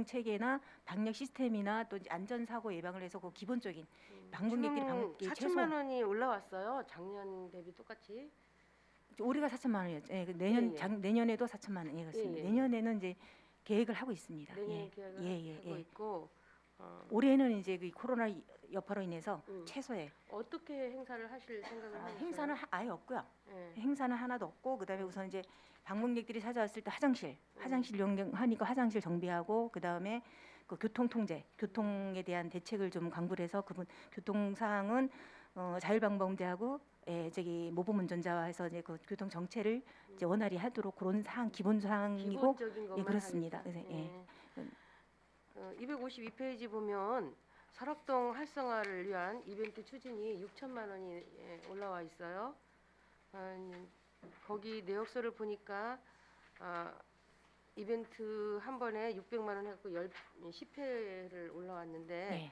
체계나 방역 시스템이나 또 이제 안전 사고 예방을 해서 그 기본적인 방문객들이 방문객 4천만 원이 올라왔어요. 작년 대비 똑같이. 올해가 4천만 원이었죠. 예, 그 내년 예, 예. 내년에도 4천만 원. 예, 그렇습니다. 예, 예. 내년에는 이제 계획을 하고 있습니다. 내년 예. 계획을 예, 하고 예. 있고 올해는 이제 그 코로나 여파로 인해서 음. 최소의 어떻게 행사를 하실 생각을 하셨어요? 행사는 아예 없고요. 예. 행사는 하나도 없고 그다음에 우선 이제 방문객들이 찾아왔을 때 화장실 이용하니까 화장실 정비하고 그다음에 그 교통 통제, 교통에 대한 대책을 좀 강구를 해서 그분 교통 사항은 자율방범대하고 저기 모범 운전자와 해서 이제 그 교통 정체를 이제 원활히 하도록 그런 사항 기본 사항이고 기본적인 것만 예, 그렇습니다. 하니까. 그래서 예. 252페이지 보면 설악동 활성화를 위한 이벤트 추진이 6천만 원이 올라와 있어요. 거기 내역서를 보니까 이벤트 한 번에 600만 원 해갖고 10회를 올라왔는데 네.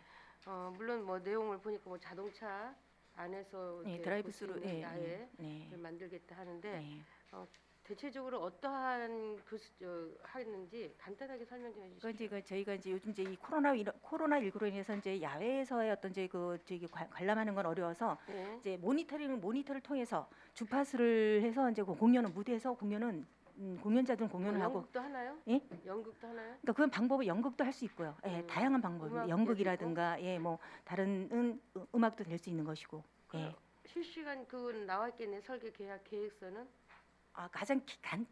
물론 뭐 내용을 보니까 뭐 자동차 안에서 예, 이렇게 드라이브 볼수 스루 있는 예, 아예 네. 만들겠다 하는데 네. 대체적으로 어떠한 하는지 간단하게 설명 좀 해주시죠. 그러니까 이제 저희가 이제 요즘 이제 이 코로나 19로 인해서 이제 야외에서의 어떤 이제 그 저기 관람하는 건 어려워서 네. 이제 모니터를 통해서 주파수를 해서 이제 그 공연은 무대에서 공연은 공연자들은 공연을 하고 연극도 하나요? 예? 연극도 하나요? 그러니까 그건 방법은 연극도 할 수 있고요. 예, 다양한 방법입니다. 음악도 연극이라든가 예, 뭐 다른 음악도 될 수 있는 것이고. 예. 실시간 그 나와 있겠네. 설계 계획서는 가장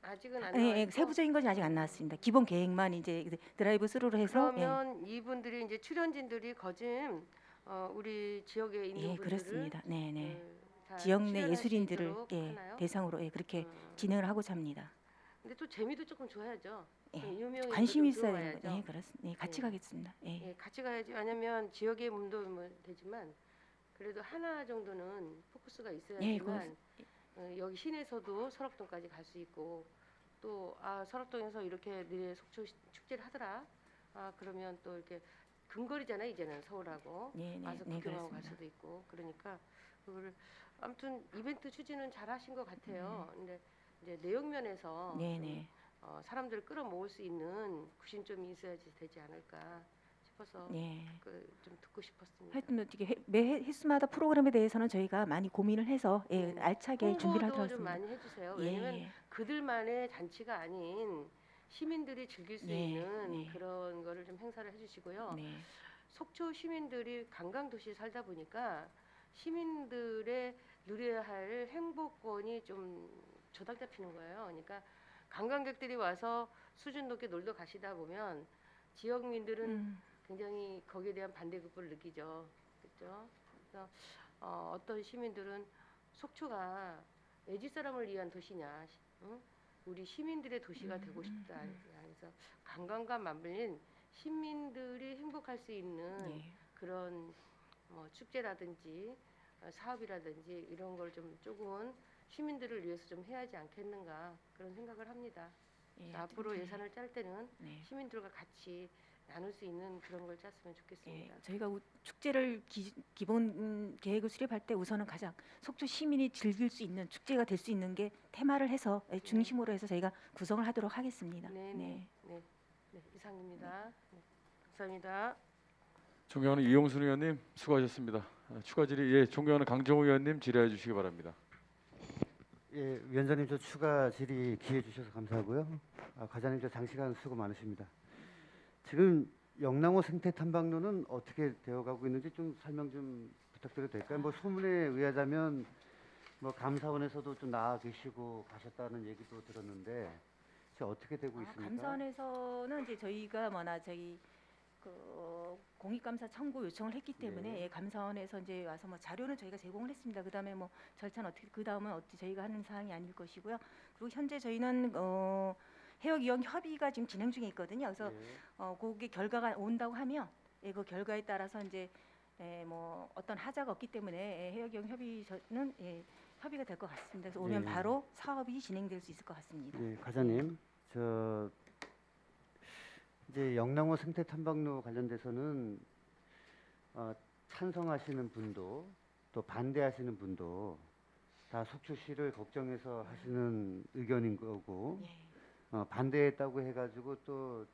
아직은 안 예, 나와 예, 있고. 세부적인 건 아직 안 나왔습니다. 기본 계획만 이제 드라이브 스루로 해서 그러면 이분들이 이제 출연진들이 거진 우리 지역에 있는 예, 분들을 그렇습니다. 네, 네. 다 지역 내 출연할 수 예술인들을 있도록 예, 하나요? 대상으로 예, 그렇게 음. 진행을 하고자 합니다. 근데 또 재미도 조금 줘야죠. 예, 좀 유명인들도 관심이 있어야 들어와야죠. 되는 거. 예, 그렇습니다. 예, 같이 예. 가겠습니다. 예. 예, 같이 가야지. 왜냐면 지역의 몸도 뭐 되지만 그래도 하나 정도는 포커스가 예, 있어야지만 여기 시내에서도 설악동까지 갈 수 있고 또 설악동에서 이렇게 내 속초 축제를 하더라. 그러면 또 이렇게 근거리잖아요. 이제는 서울하고 네, 네, 와서 네, 구경하고 갈 그렇습니다. 수도 있고 그러니까 그거를 아무튼 이벤트 추진은 잘 하신 것 같아요. 근데 이제 내용 면에서 네, 좀, 네. 사람들을 끌어모을 수 있는 구심점이 있어야지 되지 않을까 싶어서 네. 좀 듣고 싶었습니다. 하여튼 어떻게 매 횟수마다 프로그램에 대해서는 저희가 많이 고민을 해서 예, 알차게 준비를 하도록 홍보도 좀 하겠습니다. 많이 해주세요. 예, 왜냐면 예. 그들만의 잔치가 아닌 시민들이 즐길 수 네, 있는 네. 그런 거를 좀 행사를 해주시고요. 네. 속초 시민들이 관광 도시에 살다 보니까 시민들의 누려야 할 행복권이 좀 조작 잡히는 거예요. 그러니까 관광객들이 와서 수준 높게 놀러 가시다 보면 지역민들은 굉장히 거기에 대한 반대급부를 느끼죠. 그렇죠? 그래서 어떤 시민들은 속초가 외지 사람을 위한 도시냐, 응? 우리 시민들의 도시가 되고 싶다. 그래서 관광과 맞물린 시민들이 행복할 수 있는 예. 그런 축제라든지 사업이라든지 이런 걸 좀 조금 시민들을 위해서 좀 해야 하지 않겠는가 그런 생각을 합니다. 예, 앞으로 예산을 짤 때는 네. 시민들과 같이 나눌 수 있는 그런 걸 짰으면 예, 좋겠습니다. 저희가 축제를 기본 계획을 수립할 때 우선은 가장 속초 시민이 즐길 수 있는 축제가 될 수 있는 게 테마를 해서 중심으로 해서 저희가 구성을 하도록 하겠습니다. 네, 이상입니다. 네, 감사합니다. 존경하는 이용순 의원님 수고하셨습니다. 추가 질의 존경하는 강정호 의원님 질의해 주시기 바랍니다. 예, 위원장님 저 추가 질의 기회 주셔서 감사하고요. 과장님 저 장시간 수고 많으십니다. 지금 영랑호 생태 탐방로는 어떻게 되어가고 있는지 좀 설명 좀 부탁드려도 될까요? 뭐 소문에 의하자면 뭐 감사원에서도 좀 나와 계시고 가셨다는 얘기도 들었는데 어떻게 되고 있습니까? 감사원에서는 이제 저희가 저희 그 공익감사 청구 요청을 했기 때문에 네. 예, 감사원에서 이제 와서 뭐 자료는 저희가 제공을 했습니다. 그다음에 뭐 절차는 어떻게 그다음은 어떻게 저희가 하는 사항이 아닐 것이고요. 그리고 현재 저희는 해역이용 협의가 지금 진행 중에 있거든요. 그래서 네. 그게 결과가 온다고 하면 그 결과에 따라서 이제 뭐 어떤 하자가 없기 때문에 해역이용 협의는 협의가 될 것 같습니다. 그래서 오면 네. 바로 사업이 진행될 수 있을 것 같습니다. 네, 과장님 저 이제 영랑호 생태 탐방로 관련돼서는 찬성하시는 분도 또 반대하시는 분도 다 속초시를 걱정해서 하시는 의견인 거고 예. 반대했다고 해가지고 또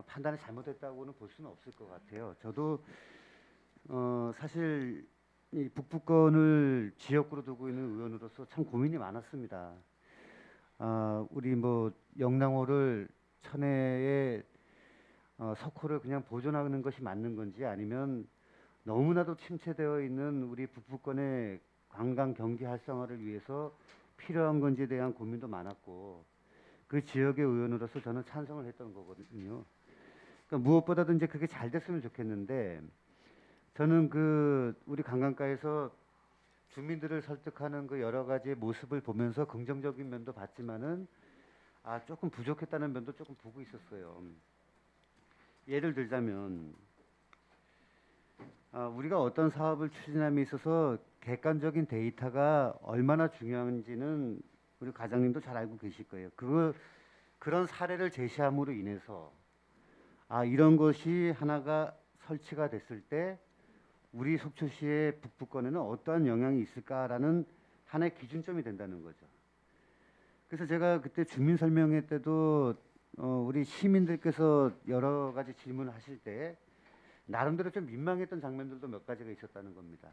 판단이 잘못했다고는 볼 수는 없을 것 같아요. 저도 사실 이 북부권을 지역구로 두고 있는 의원으로서 참 고민이 많았습니다. 우리 뭐 영랑호를 천혜에 석호를 그냥 보존하는 것이 맞는 건지 아니면 너무나도 침체되어 있는 우리 북부권의 관광 경기 활성화를 위해서 필요한 건지에 대한 고민도 많았고 그 지역의 의원으로서 저는 찬성을 했던 거거든요. 그러니까 무엇보다도 이제 그게 잘 됐으면 좋겠는데 저는 그 우리 관광가에서 주민들을 설득하는 그 여러 가지 모습을 보면서 긍정적인 면도 봤지만은 조금 부족했다는 면도 조금 보고 있었어요. 예를 들자면 우리가 어떤 사업을 추진함에 있어서 객관적인 데이터가 얼마나 중요한지는 우리 과장님도 잘 알고 계실 거예요. 그런 사례를 제시함으로 인해서 이런 것이 하나가 설치가 됐을 때 우리 속초시의 북부권에는 어떠한 영향이 있을까라는 하나의 기준점이 된다는 거죠. 그래서 제가 그때 주민 설명회 때도 우리 시민들께서 여러 가지 질문을 하실 때 나름대로 좀 민망했던 장면들도 몇 가지가 있었다는 겁니다.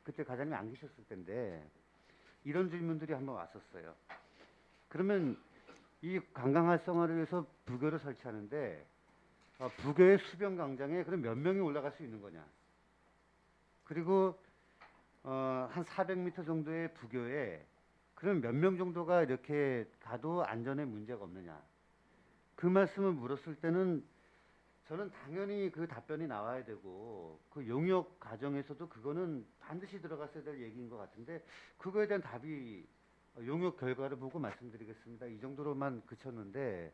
그때 과장님 안 계셨을 텐데 이런 질문들이 한번 왔었어요. 그러면 이 관광 활성화를 위해서 부교를 설치하는데 부교의 수변 광장에 그럼 몇 명이 올라갈 수 있는 거냐? 그리고 한 400m 정도의 부교에 그럼 몇 명 정도가 이렇게 가도 안전에 문제가 없느냐? 그 말씀을 물었을 때는 저는 당연히 그 답변이 나와야 되고 그 용역 과정에서도 그거는 반드시 들어갔어야 될 얘기인 것 같은데 그거에 대한 답이 용역 결과를 보고 말씀드리겠습니다. 이 정도로만 그쳤는데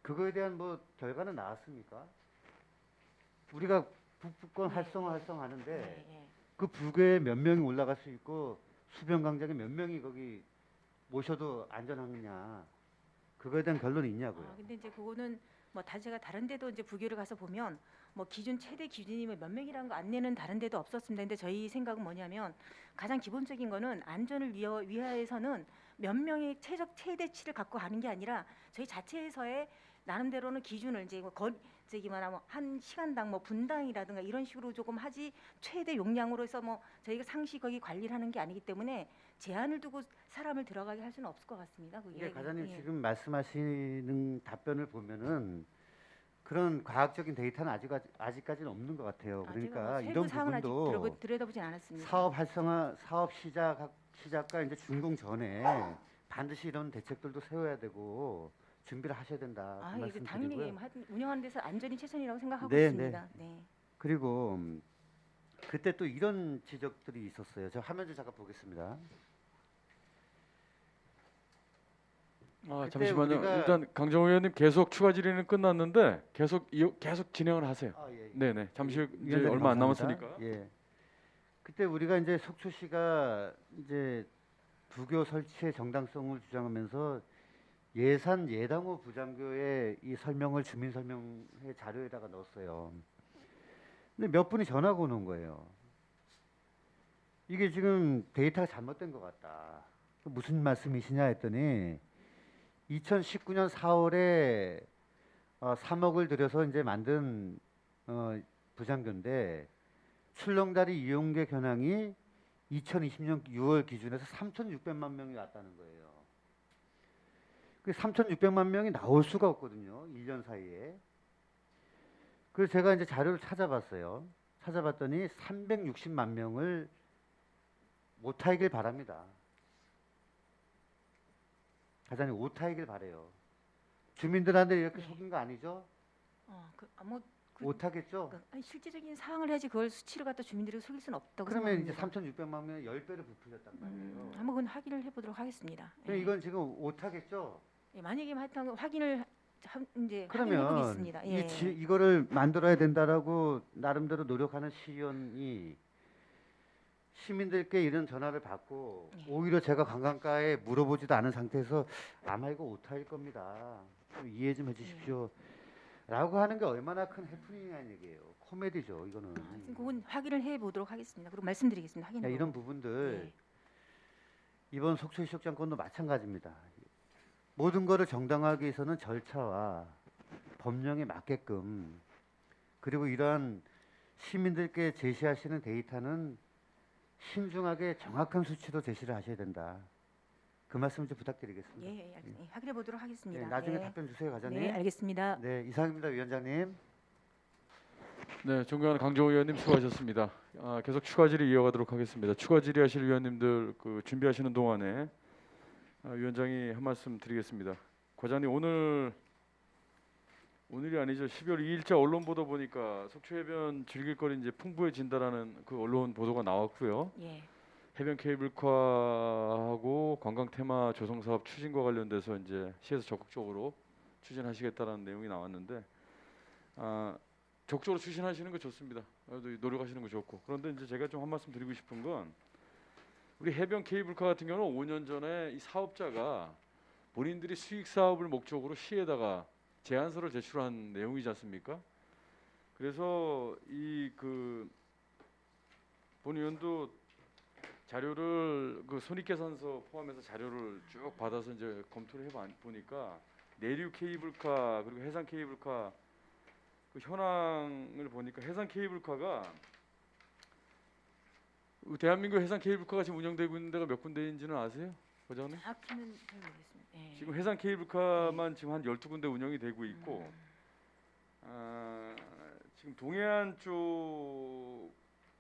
그거에 대한 뭐 결과는 나왔습니까? 우리가 북부권 활성화하는데 그 부교에 몇 명이 올라갈 수 있고 수변 광장에 몇 명이 거기 모셔도 안전하느냐 그거에 대한 결론이 있냐고요. 근데 이제 그거는 뭐 제가 다른 데도 이제 부교를 가서 보면 뭐 기준 최대 기준이 몇 명이라는 거 안내는 다른 데도 없었습니다. 근데 저희 생각은 뭐냐면 가장 기본적인 거는 안전을 위하여서는 몇 명의 최대치를 갖고 가는 게 아니라 저희 자체에서의 나름대로는 기준을 이제 저기 말하면 한 시간당 뭐 분당이라든가 이런 식으로 조금 하지 최대 용량으로 해서 뭐 저희가 상시 거기 관리를 하는 게 아니기 때문에 제한을 두고 사람을 들어가게 할 수는 없을 것 같습니다. 그게. 네, 과장님 예. 지금 말씀하시는 답변을 보면은 그런 과학적인 데이터는 아직까지는 없는 것 같아요. 제가 그러니까 뭐 세부 이런 사항은 아직 부분도 들여다보진 않았습니다. 사업 활성화, 사업 시작과 이제 준공 전에 반드시 이런 대책들도 세워야 되고 준비를 하셔야 된다. 그 이거 당연히 말씀드리고요. 운영하는 데서 안전이 최선이라고 생각하고 네, 있습니다. 네. 그리고 그때 또 이런 지적들이 있었어요. 저 화면 좀 잠깐 보겠습니다. 그때 잠시만요. 우리가- 일단 강정호 의원님 계속 추가 질의는 끝났는데 계속 진행을 하세요. 예. 네네. 잠시 이제 위원장님 얼마 안 감사합니다. 남았으니까. 예. 그때 우리가 이제 속초시가 이제 부교 설치의 정당성을 주장하면서 예산 예당호 부장교의 이 설명을 주민 설명회 자료에다가 넣었어요. 근데 몇 분이 전화가 오는 거예요. 이게 지금 데이터가 잘못된 것 같다. 무슨 말씀이시냐 했더니 2019년 4월에 3억을 들여서 이제 만든 부장교인데 출렁다리 이용객 현황이 2020년 6월 기준에서 3,600만 명이 왔다는 거예요. 그 3,600만 명이 나올 수가 없거든요. 1년 사이에. 그래서 제가 이제 자료를 찾아봤어요. 찾아봤더니 360만 명을 오타이길 바랍니다. 과장님 오타이길 바래요. 주민들한테 이렇게 속인 거 아니죠? 오타겠죠? 실질적인 사항을 해야지 그걸 수치를 갖다 주민들에게 속일 수는 없다고 그러면 이제 생각합니다. 3,600만 명이 10배를 부풀렸단 말이에요. 한번 그건 확인을 해보도록 하겠습니다. 그럼 이건 지금 오타겠죠? 만약에 하여튼 확인을 이제 그러면 확인해보겠습니다. 이거를 만들어야 된다라고 나름대로 노력하는 시의원이 시민들께 이런 전화를 받고 오히려 제가 관광가에 물어보지도 않은 상태에서 아마 이거 오타일 겁니다. 좀 이해 좀 해주십시오. 라고 하는 게 얼마나 큰 해프닝이냐는 얘기예요. 코미디죠, 이거는. 그건 확인을 해보도록 하겠습니다. 그리고 말씀드리겠습니다. 확인해. 이런 부분들 이번 속초 해수욕장 건도 마찬가지입니다. 모든 것을 정당하기 위해서는 절차와 법령에 맞게끔, 그리고 이러한 시민들께 제시하시는 데이터는 신중하게 정확한 수치로 제시를 하셔야 된다. 그 말씀 좀 부탁드리겠습니다. 확인해 보도록 하겠습니다. 네, 나중에 네. 답변 주세요, 과장님. 네, 알겠습니다. 네, 이상입니다, 위원장님. 네, 존경하는 강정호 의원님 수고하셨습니다. 계속 추가 질의 이어가도록 하겠습니다. 추가 질의하실 위원님들 준비하시는 동안에 위원장이 한 말씀 드리겠습니다. 과장님 오늘이 아니죠. 12월 2일자 언론 보도 보니까 속초 해변 즐길 거리 이제 풍부해진다라는 그 언론 보도가 나왔고요. 예. 해변 케이블카하고 관광 테마 조성 사업 추진과 관련돼서 이제 시에서 적극적으로 추진하시겠다라는 내용이 나왔는데 적극적으로 추진하시는 거 좋습니다. 노력하시는 거 좋고, 그런데 이제 제가 좀 한 말씀 드리고 싶은 건 우리 해변 케이블카 같은 경우는 5년 전에 이 사업자가 본인들이 수익 사업을 목적으로 시에다가 제안서를 제출한 내용이지 않습니까? 그래서 본 의원도 자료를 손익계산서 포함해서 자료를 쭉 받아서 이제 검토를 해보니까 내륙 케이블카 그리고 해상 케이블카 그 현황을 보니까 해상 케이블카가 대한민국 해상 케이블카가 지금 운영되고 있는 데가 몇 군데인지는 아세요, 과장님? 정확히는 잘 모르겠습니다. 예. 지금 해상 케이블카만 지금 한 12군데 운영이 되고 있고 지금 동해안 쪽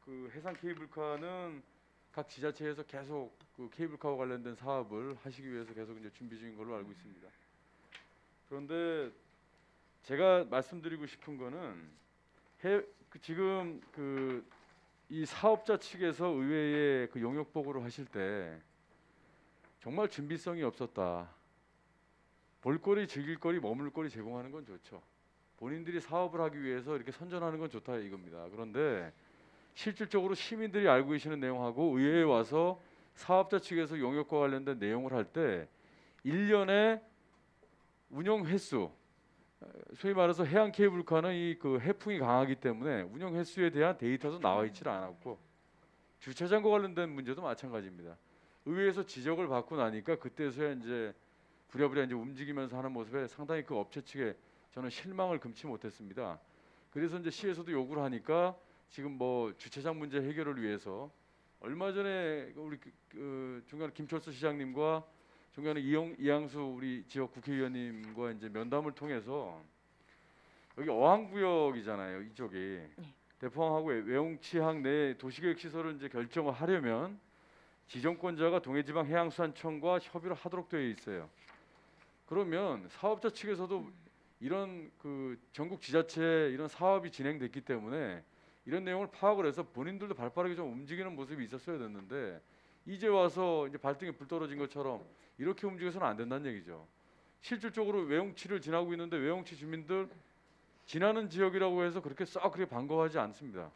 그 해상 케이블카는 각 지자체에서 계속 그 케이블카와 관련된 사업을 하시기 위해서 계속 이제 준비 중인 걸로 알고 있습니다. 그런데 제가 말씀드리고 싶은 거는 지금 이 사업자 측에서 의회에 그 용역 보고를 하실 때 정말 준비성이 없었다. 볼거리, 즐길거리, 머물거리 제공하는 건 좋죠. 본인들이 사업을 하기 위해서 이렇게 선전하는 건 좋다 이겁니다. 그런데 실질적으로 시민들이 알고 계시는 내용하고 의회에 와서 사업자 측에서 용역과 관련된 내용을 할 때 1년에 운영 횟수, 소위 말해서 해양 케이블카는 그 해풍이 강하기 때문에 운영 횟수에 대한 데이터도 나와 있질 않았고 주차장과 관련된 문제도 마찬가지입니다. 의회에서 지적을 받고 나니까 그때서야 이제 부랴부랴 이제 움직이면서 하는 모습에 상당히 그 업체 측에 저는 실망을 금치 못했습니다. 그래서 이제 시에서도 요구를 하니까 지금 뭐 주차장 문제 해결을 위해서 얼마 전에 우리 중간에 김철수 시장님과 중간에 이양수 우리 지역 국회의원님과 이제 면담을 통해서 여기 어항구역이잖아요, 이쪽이. 대포항하고 외홍치항 내 도시계획 시설을 이제 결정을 하려면 지정권자가 동해지방해양수산청과 협의를 하도록 되어 있어요. 그러면 사업자 측에서도 이런 그 전국 지자체에 이런 사업이 진행됐기 때문에 이런 내용을 파악을 해서 본인들도 발빠르게 좀 움직이는 모습이 있었어야 됐는데 이제 와서 이제 발등에 불 떨어진 것처럼 이렇게 움직여서는 안 된다는 얘기죠. 실질적으로 외홍치를 지나고 있는데 외홍치 주민들 지나는 지역이라고 해서 그렇게 그렇게 반가워하지 않습니다.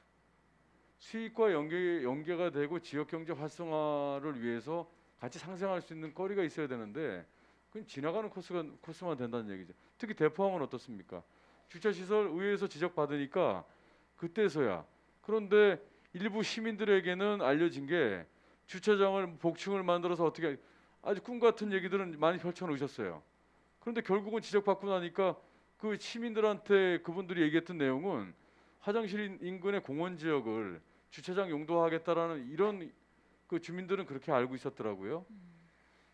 수익과 연계가 되고 지역 경제 활성화를 위해서 같이 상생할 수 있는 거리가 있어야 되는데 그건 지나가는 코스만 된다는 얘기죠. 특히 대포항은 어떻습니까? 주차 시설 의회에서 지적받으니까 그때서야. 그런데 일부 시민들에게는 알려진 게 주차장을 복층을 만들어서 어떻게 아주 꿈 같은 얘기들은 많이 펼쳐놓으셨어요. 그런데 결국은 지적받고 나니까 그 시민들한테 그분들이 얘기했던 내용은 화장실 인근의 공원 지역을 주차장 용도하겠다라는 이런 그 주민들은 그렇게 알고 있었더라고요.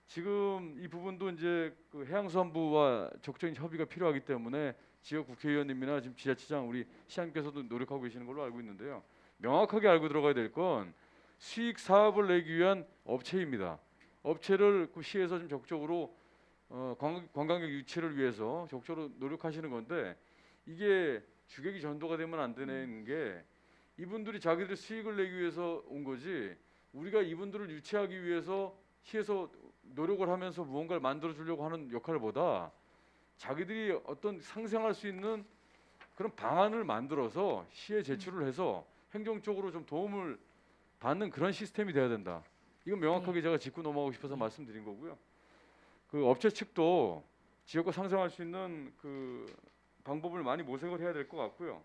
지금 이 부분도 이제 그 해양수산부와 적극적인 협의가 필요하기 때문에 지역 국회의원님이나 지금 지자체장 우리 시장님께서도 노력하고 계시는 걸로 알고 있는데요. 명확하게 알고 들어가야 될 건 수익 사업을 내기 위한 업체입니다. 업체를 그 시에서 좀 적극적으로 관광객 유치를 위해서 적극적으로 노력하시는 건데 이게 주객이 전도가 되면 안 되는 게 이분들이 자기들의 수익을 내기 위해서 온 거지 우리가 이분들을 유치하기 위해서 시에서 노력을 하면서 무언가를 만들어 주려고 하는 역할보다 자기들이 어떤 상생할 수 있는 그런 방안을 만들어서 시에 제출을 해서 행정적으로 좀 도움을 받는 그런 시스템이 돼야 된다. 이건 명확하게 제가 짚고 넘어가고 싶어서 말씀드린 거고요. 그 업체 측도 지역과 상생할 수 있는 그 방법을 많이 모색을 해야 될 것 같고요.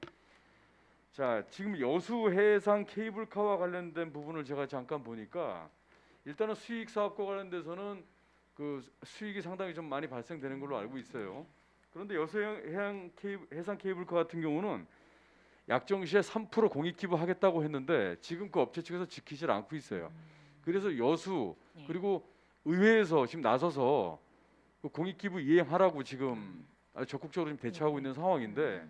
자, 지금 여수 해상 케이블카와 관련된 부분을 제가 잠깐 보니까 일단은 수익 사업과 관련돼서는 그 수익이 상당히 좀 많이 발생되는 걸로 알고 있어요. 그런데 해상 케이블카 같은 경우는 약정시에 3% 공익 기부하겠다고 했는데 지금 그 업체 측에서 지키질 않고 있어요. 그래서 여수 네. 그리고 의회에서 지금 나서서 그 공익 기부 이행하라고 지금 아주 적극적으로 지금 대처하고 있는 상황인데,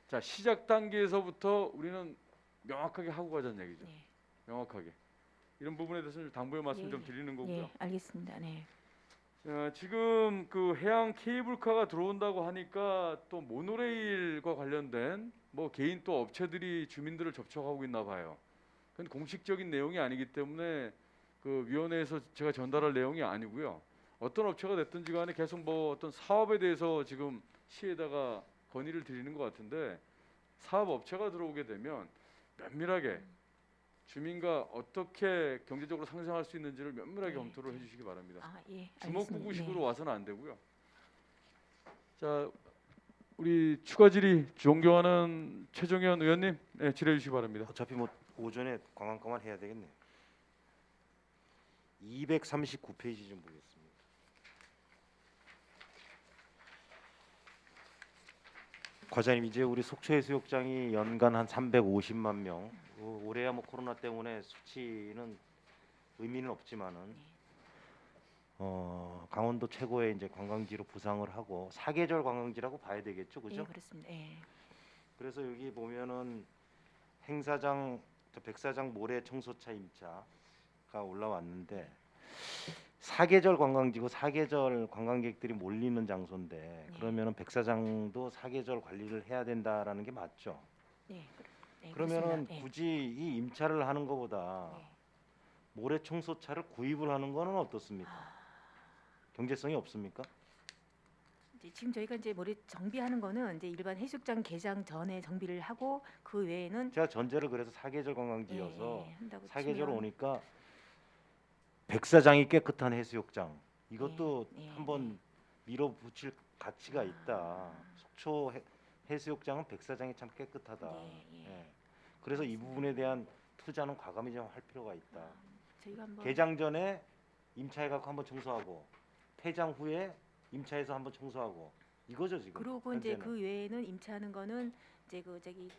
자 시작 단계에서부터 우리는 명확하게 하고 가자는 얘기죠. 네. 명확하게 이런 부분에 대해서는 당부의 말씀 예, 좀 드리는 거고요. 예, 알겠습니다. 네. 지금 그 해양 케이블카가 들어온다고 하니까 또 모노레일과 관련된 뭐 개인 또 업체들이 주민들을 접촉하고 있나 봐요. 그건 공식적인 내용이 아니기 때문에 그 위원회에서 제가 전달할 내용이 아니고요. 어떤 업체가 됐든지 간에 계속 뭐 어떤 사업에 대해서 지금 시에다가 건의를 드리는 것 같은데, 사업 업체가 들어오게 되면 면밀하게 주민과 어떻게 경제적으로 상생할 수 있는지를 면밀하게 네, 검토를 해주시기 바랍니다. 아, 예, 주먹구구식으로 네. 와서는 안 되고요. 자, 우리 추가 질의 존경하는 최종현 의원님, 네, 질의해 주시기 바랍니다. 어차피 뭐 오전에 관광과만 해야 되겠네요. 239페이지 좀 보겠습니다. 과장님, 이제 우리 속초해수욕장이 연간 한 350만 명. 올해야 뭐 코로나 때문에 수치는 의미는 없지만은 강원도 최고의 이제 관광지로 부상을 하고 사계절 관광지라고 봐야 되겠죠, 그죠? 예, 그렇습니다. 예. 그래서 여기 보면은 행사장, 백사장 모래 청소차 임차가 올라왔는데 사계절 관광지고 사계절 관광객들이 몰리는 장소인데, 네. 그러면은 백사장도 사계절 관리를 해야 된다라는 게 맞죠? 네, 네, 그러면은 그렇습니다. 예. 굳이 이 임차를 하는 것보다 네. 모래 청소차를 구입을 하는 거는 어떻습니까? 경제성이 없습니까? 이제 지금 저희가 이제 모래 정비하는 거는 이제 일반 해수욕장 개장 전에 정비를 하고 그 외에는 제가 전제를 그래서 사계절 관광지여서 한다고 사계절 치면 오니까 백사장이 깨끗한 해수욕장, 이것도 네, 네, 한번 밀어붙일 가치가 있다. 속초 해수욕장은 백사장이 참 깨끗하다. 네, 예. 예. 그래서 이 부분에 대한 투자는 과감히 좀 할 필요가 있다. 저희가 한번 개장 전에 임차해갖고 한번 청소하고 폐장 후에 임차해서 한번 청소하고, 이거죠 지금. 그리고 이제 현재는. 그 외에는 임차하는 거는 이제 그 저기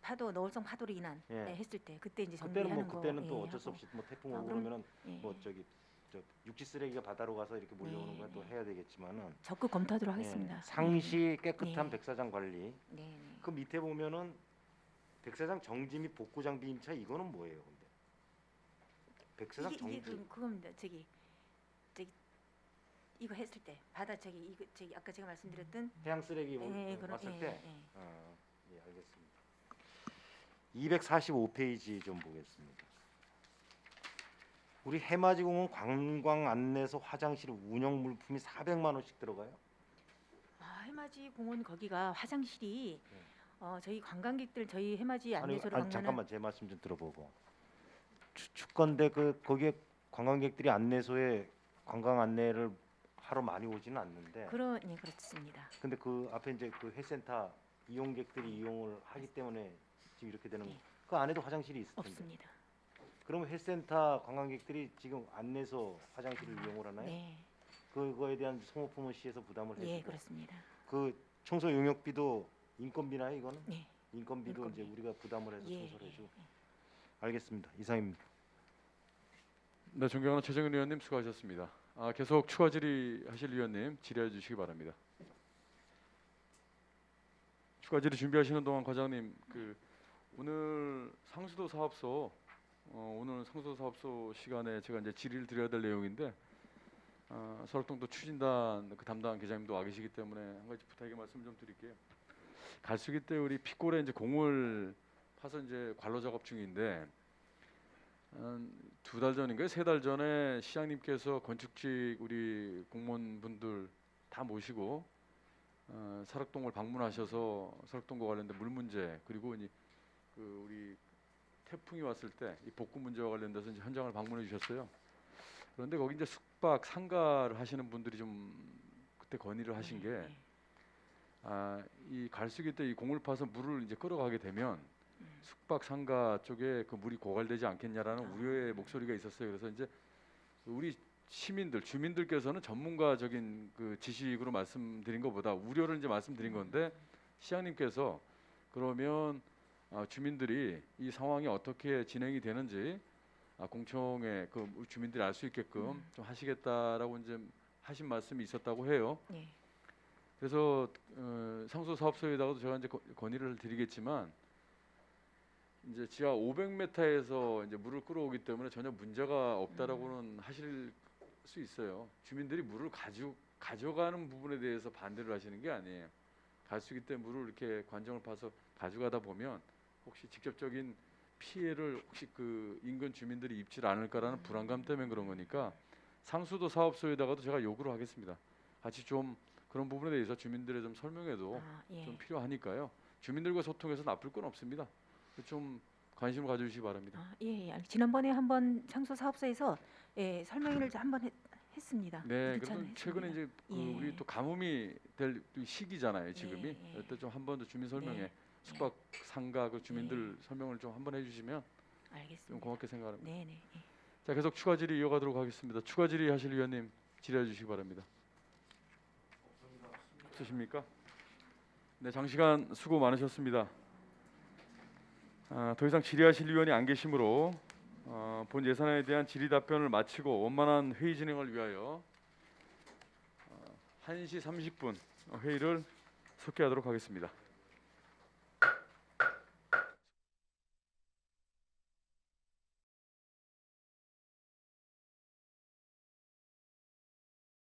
파도 노을성 파도로 인한 예. 했을 때 그때 이제 그때는 정비하는 뭐 그때는 거 또 예, 어쩔 수 하고. 없이 뭐 태풍 아, 오고 그럼- 그러면은 예. 뭐 저 육지 쓰레기가 바다로 가서 이렇게 몰려오는 네, 건 또 네. 해야 되겠지만은 적극 검토하도록 예, 하겠습니다. 상시 깨끗한 네. 백사장 관리. 네, 네. 그 밑에 보면은 백사장 정지 및 복구 장비 임차, 이거는 뭐예요, 근데? 백사장 이게 정지. 그겁니다. 저기 이거 했을 때 바다 이거 아까 제가 말씀드렸던 해양 쓰레기 그런 왔을 때. 예. 예, 알겠습니다. 245페이지 좀 보겠습니다. 우리 해맞이공원 관광 안내소 화장실 운영 물품이 400만 원씩 들어가요? 해맞이 공원 거기가 화장실이 네. 저희 관광객들 저희 해맞이 아니, 안내소로 방문한 잠깐만 제 말씀 좀 들어보고. 축건데 그 거기에 관광객들이 안내소에 관광 안내를 하러 많이 오지는 않는데. 예, 그렇습니다. 근데 그 앞에 이제 그 해센터 이용객들이 이용을 하기 때문에 지금 이렇게 되는. 네. 그 안에도 화장실이 있을 텐데. 없습니다. 그러면 해센터 관광객들이 지금 안내소 화장실을 이용을 하나요? 네, 그거에 대한 소모품은 시에서 부담을 해주고. 예, 그렇습니다. 그 청소 용역비도 인건비나요, 이거는? 네, 인건비도 인건비. 이제 우리가 부담을 해서 예, 청소를 해주고. 알겠습니다. 이상입니다. 네, 존경하는 최정현 의원님 수고하셨습니다. 계속 추가 질의하실 의원님 질의해 주시기 바랍니다. 추가 질의 준비하시는 동안 과장님, 오늘 상수도 사업소 시간에 제가 이제 질의를 드려야 될 내용인데, 서울동도 추진단 그 담당 계장님도 와 계시기 때문에 한 가지 부탁의 말씀 좀 드릴게요. 갈수기 때 우리 핏골에 이제 공을 파서 이제 관로 작업 중인데, 2달 전인가요? 3달 전에 시장님께서 건축직 우리 공무원분들 다 모시고 설악동을 방문하셔서 설악동과 관련된 물 문제, 그리고 이제 우리 태풍이 왔을 때 이 복구 문제와 관련돼서 이제 현장을 방문해 주셨어요. 그런데 거기 이제 숙박 상가를 하시는 분들이 좀 그때 건의를 하신 게, 이 갈수기 때 이 공을 파서 물을 이제 끌어가게 되면 숙박 상가 쪽에 그 물이 고갈되지 않겠냐라는 우려의 목소리가 있었어요. 그래서 이제 우리 시민들, 주민들께서는 전문가적인 그 지식으로 말씀드린 것보다 우려를 이제 말씀드린 건데 시장님께서 그러면 주민들이 이 상황이 어떻게 진행이 되는지 공청회 그 우리 주민들이 알 수 있게끔 좀 하시겠다라고 이제 하신 말씀이 있었다고 해요. 예. 그래서 상수 사업소에다가도 제가 이제 건의를 드리겠지만 이제 지하 500m에서 이제 물을 끌어오기 때문에 전혀 문제가 없다라고는 하실 수 있어요. 주민들이 물을 가져가는 부분에 대해서 반대를 하시는 게 아니에요. 갈수기 때문에 물을 이렇게 관정을 파서 가져가다 보면 혹시 직접적인 피해를 혹시 그 인근 주민들이 입지 않을까라는 불안감 때문에 그런 거니까 상수도 사업소에다가도 제가 요구를 하겠습니다. 같이 좀 그런 부분에 대해서 주민들의 좀 설명에도 예. 좀 필요하니까요. 주민들과 소통해서 나쁠 건 없습니다. 좀 관심을 가져주시기 바랍니다. 예, 예. 지난번에 한번 상수 사업소에서 설명회를 한번 했습니다. 네, 유치원을 그래도 최근에 했습니다. 이제 그 예. 우리 또 가뭄이 될 시기잖아요. 지금이 예, 예. 이때 좀 한 번 더 주민 설명회, 네. 숙박 상가 그 주민들 설명을 좀 한번 해주시면 좀 알겠습니다. 고맙게 생각합니다. 네, 네. 예. 자, 계속 추가 질의 이어가도록 하겠습니다. 추가 질의 하실 위원님 질의해 주시기 바랍니다. 없으십니까? 네, 장시간 수고 많으셨습니다. 더 이상 질의하실 위원이 안 계시므로 본 예산에 대한 질의 답변을 마치고 원만한 회의 진행을 위하여 1시 30분 회의를 속개하도록 하겠습니다.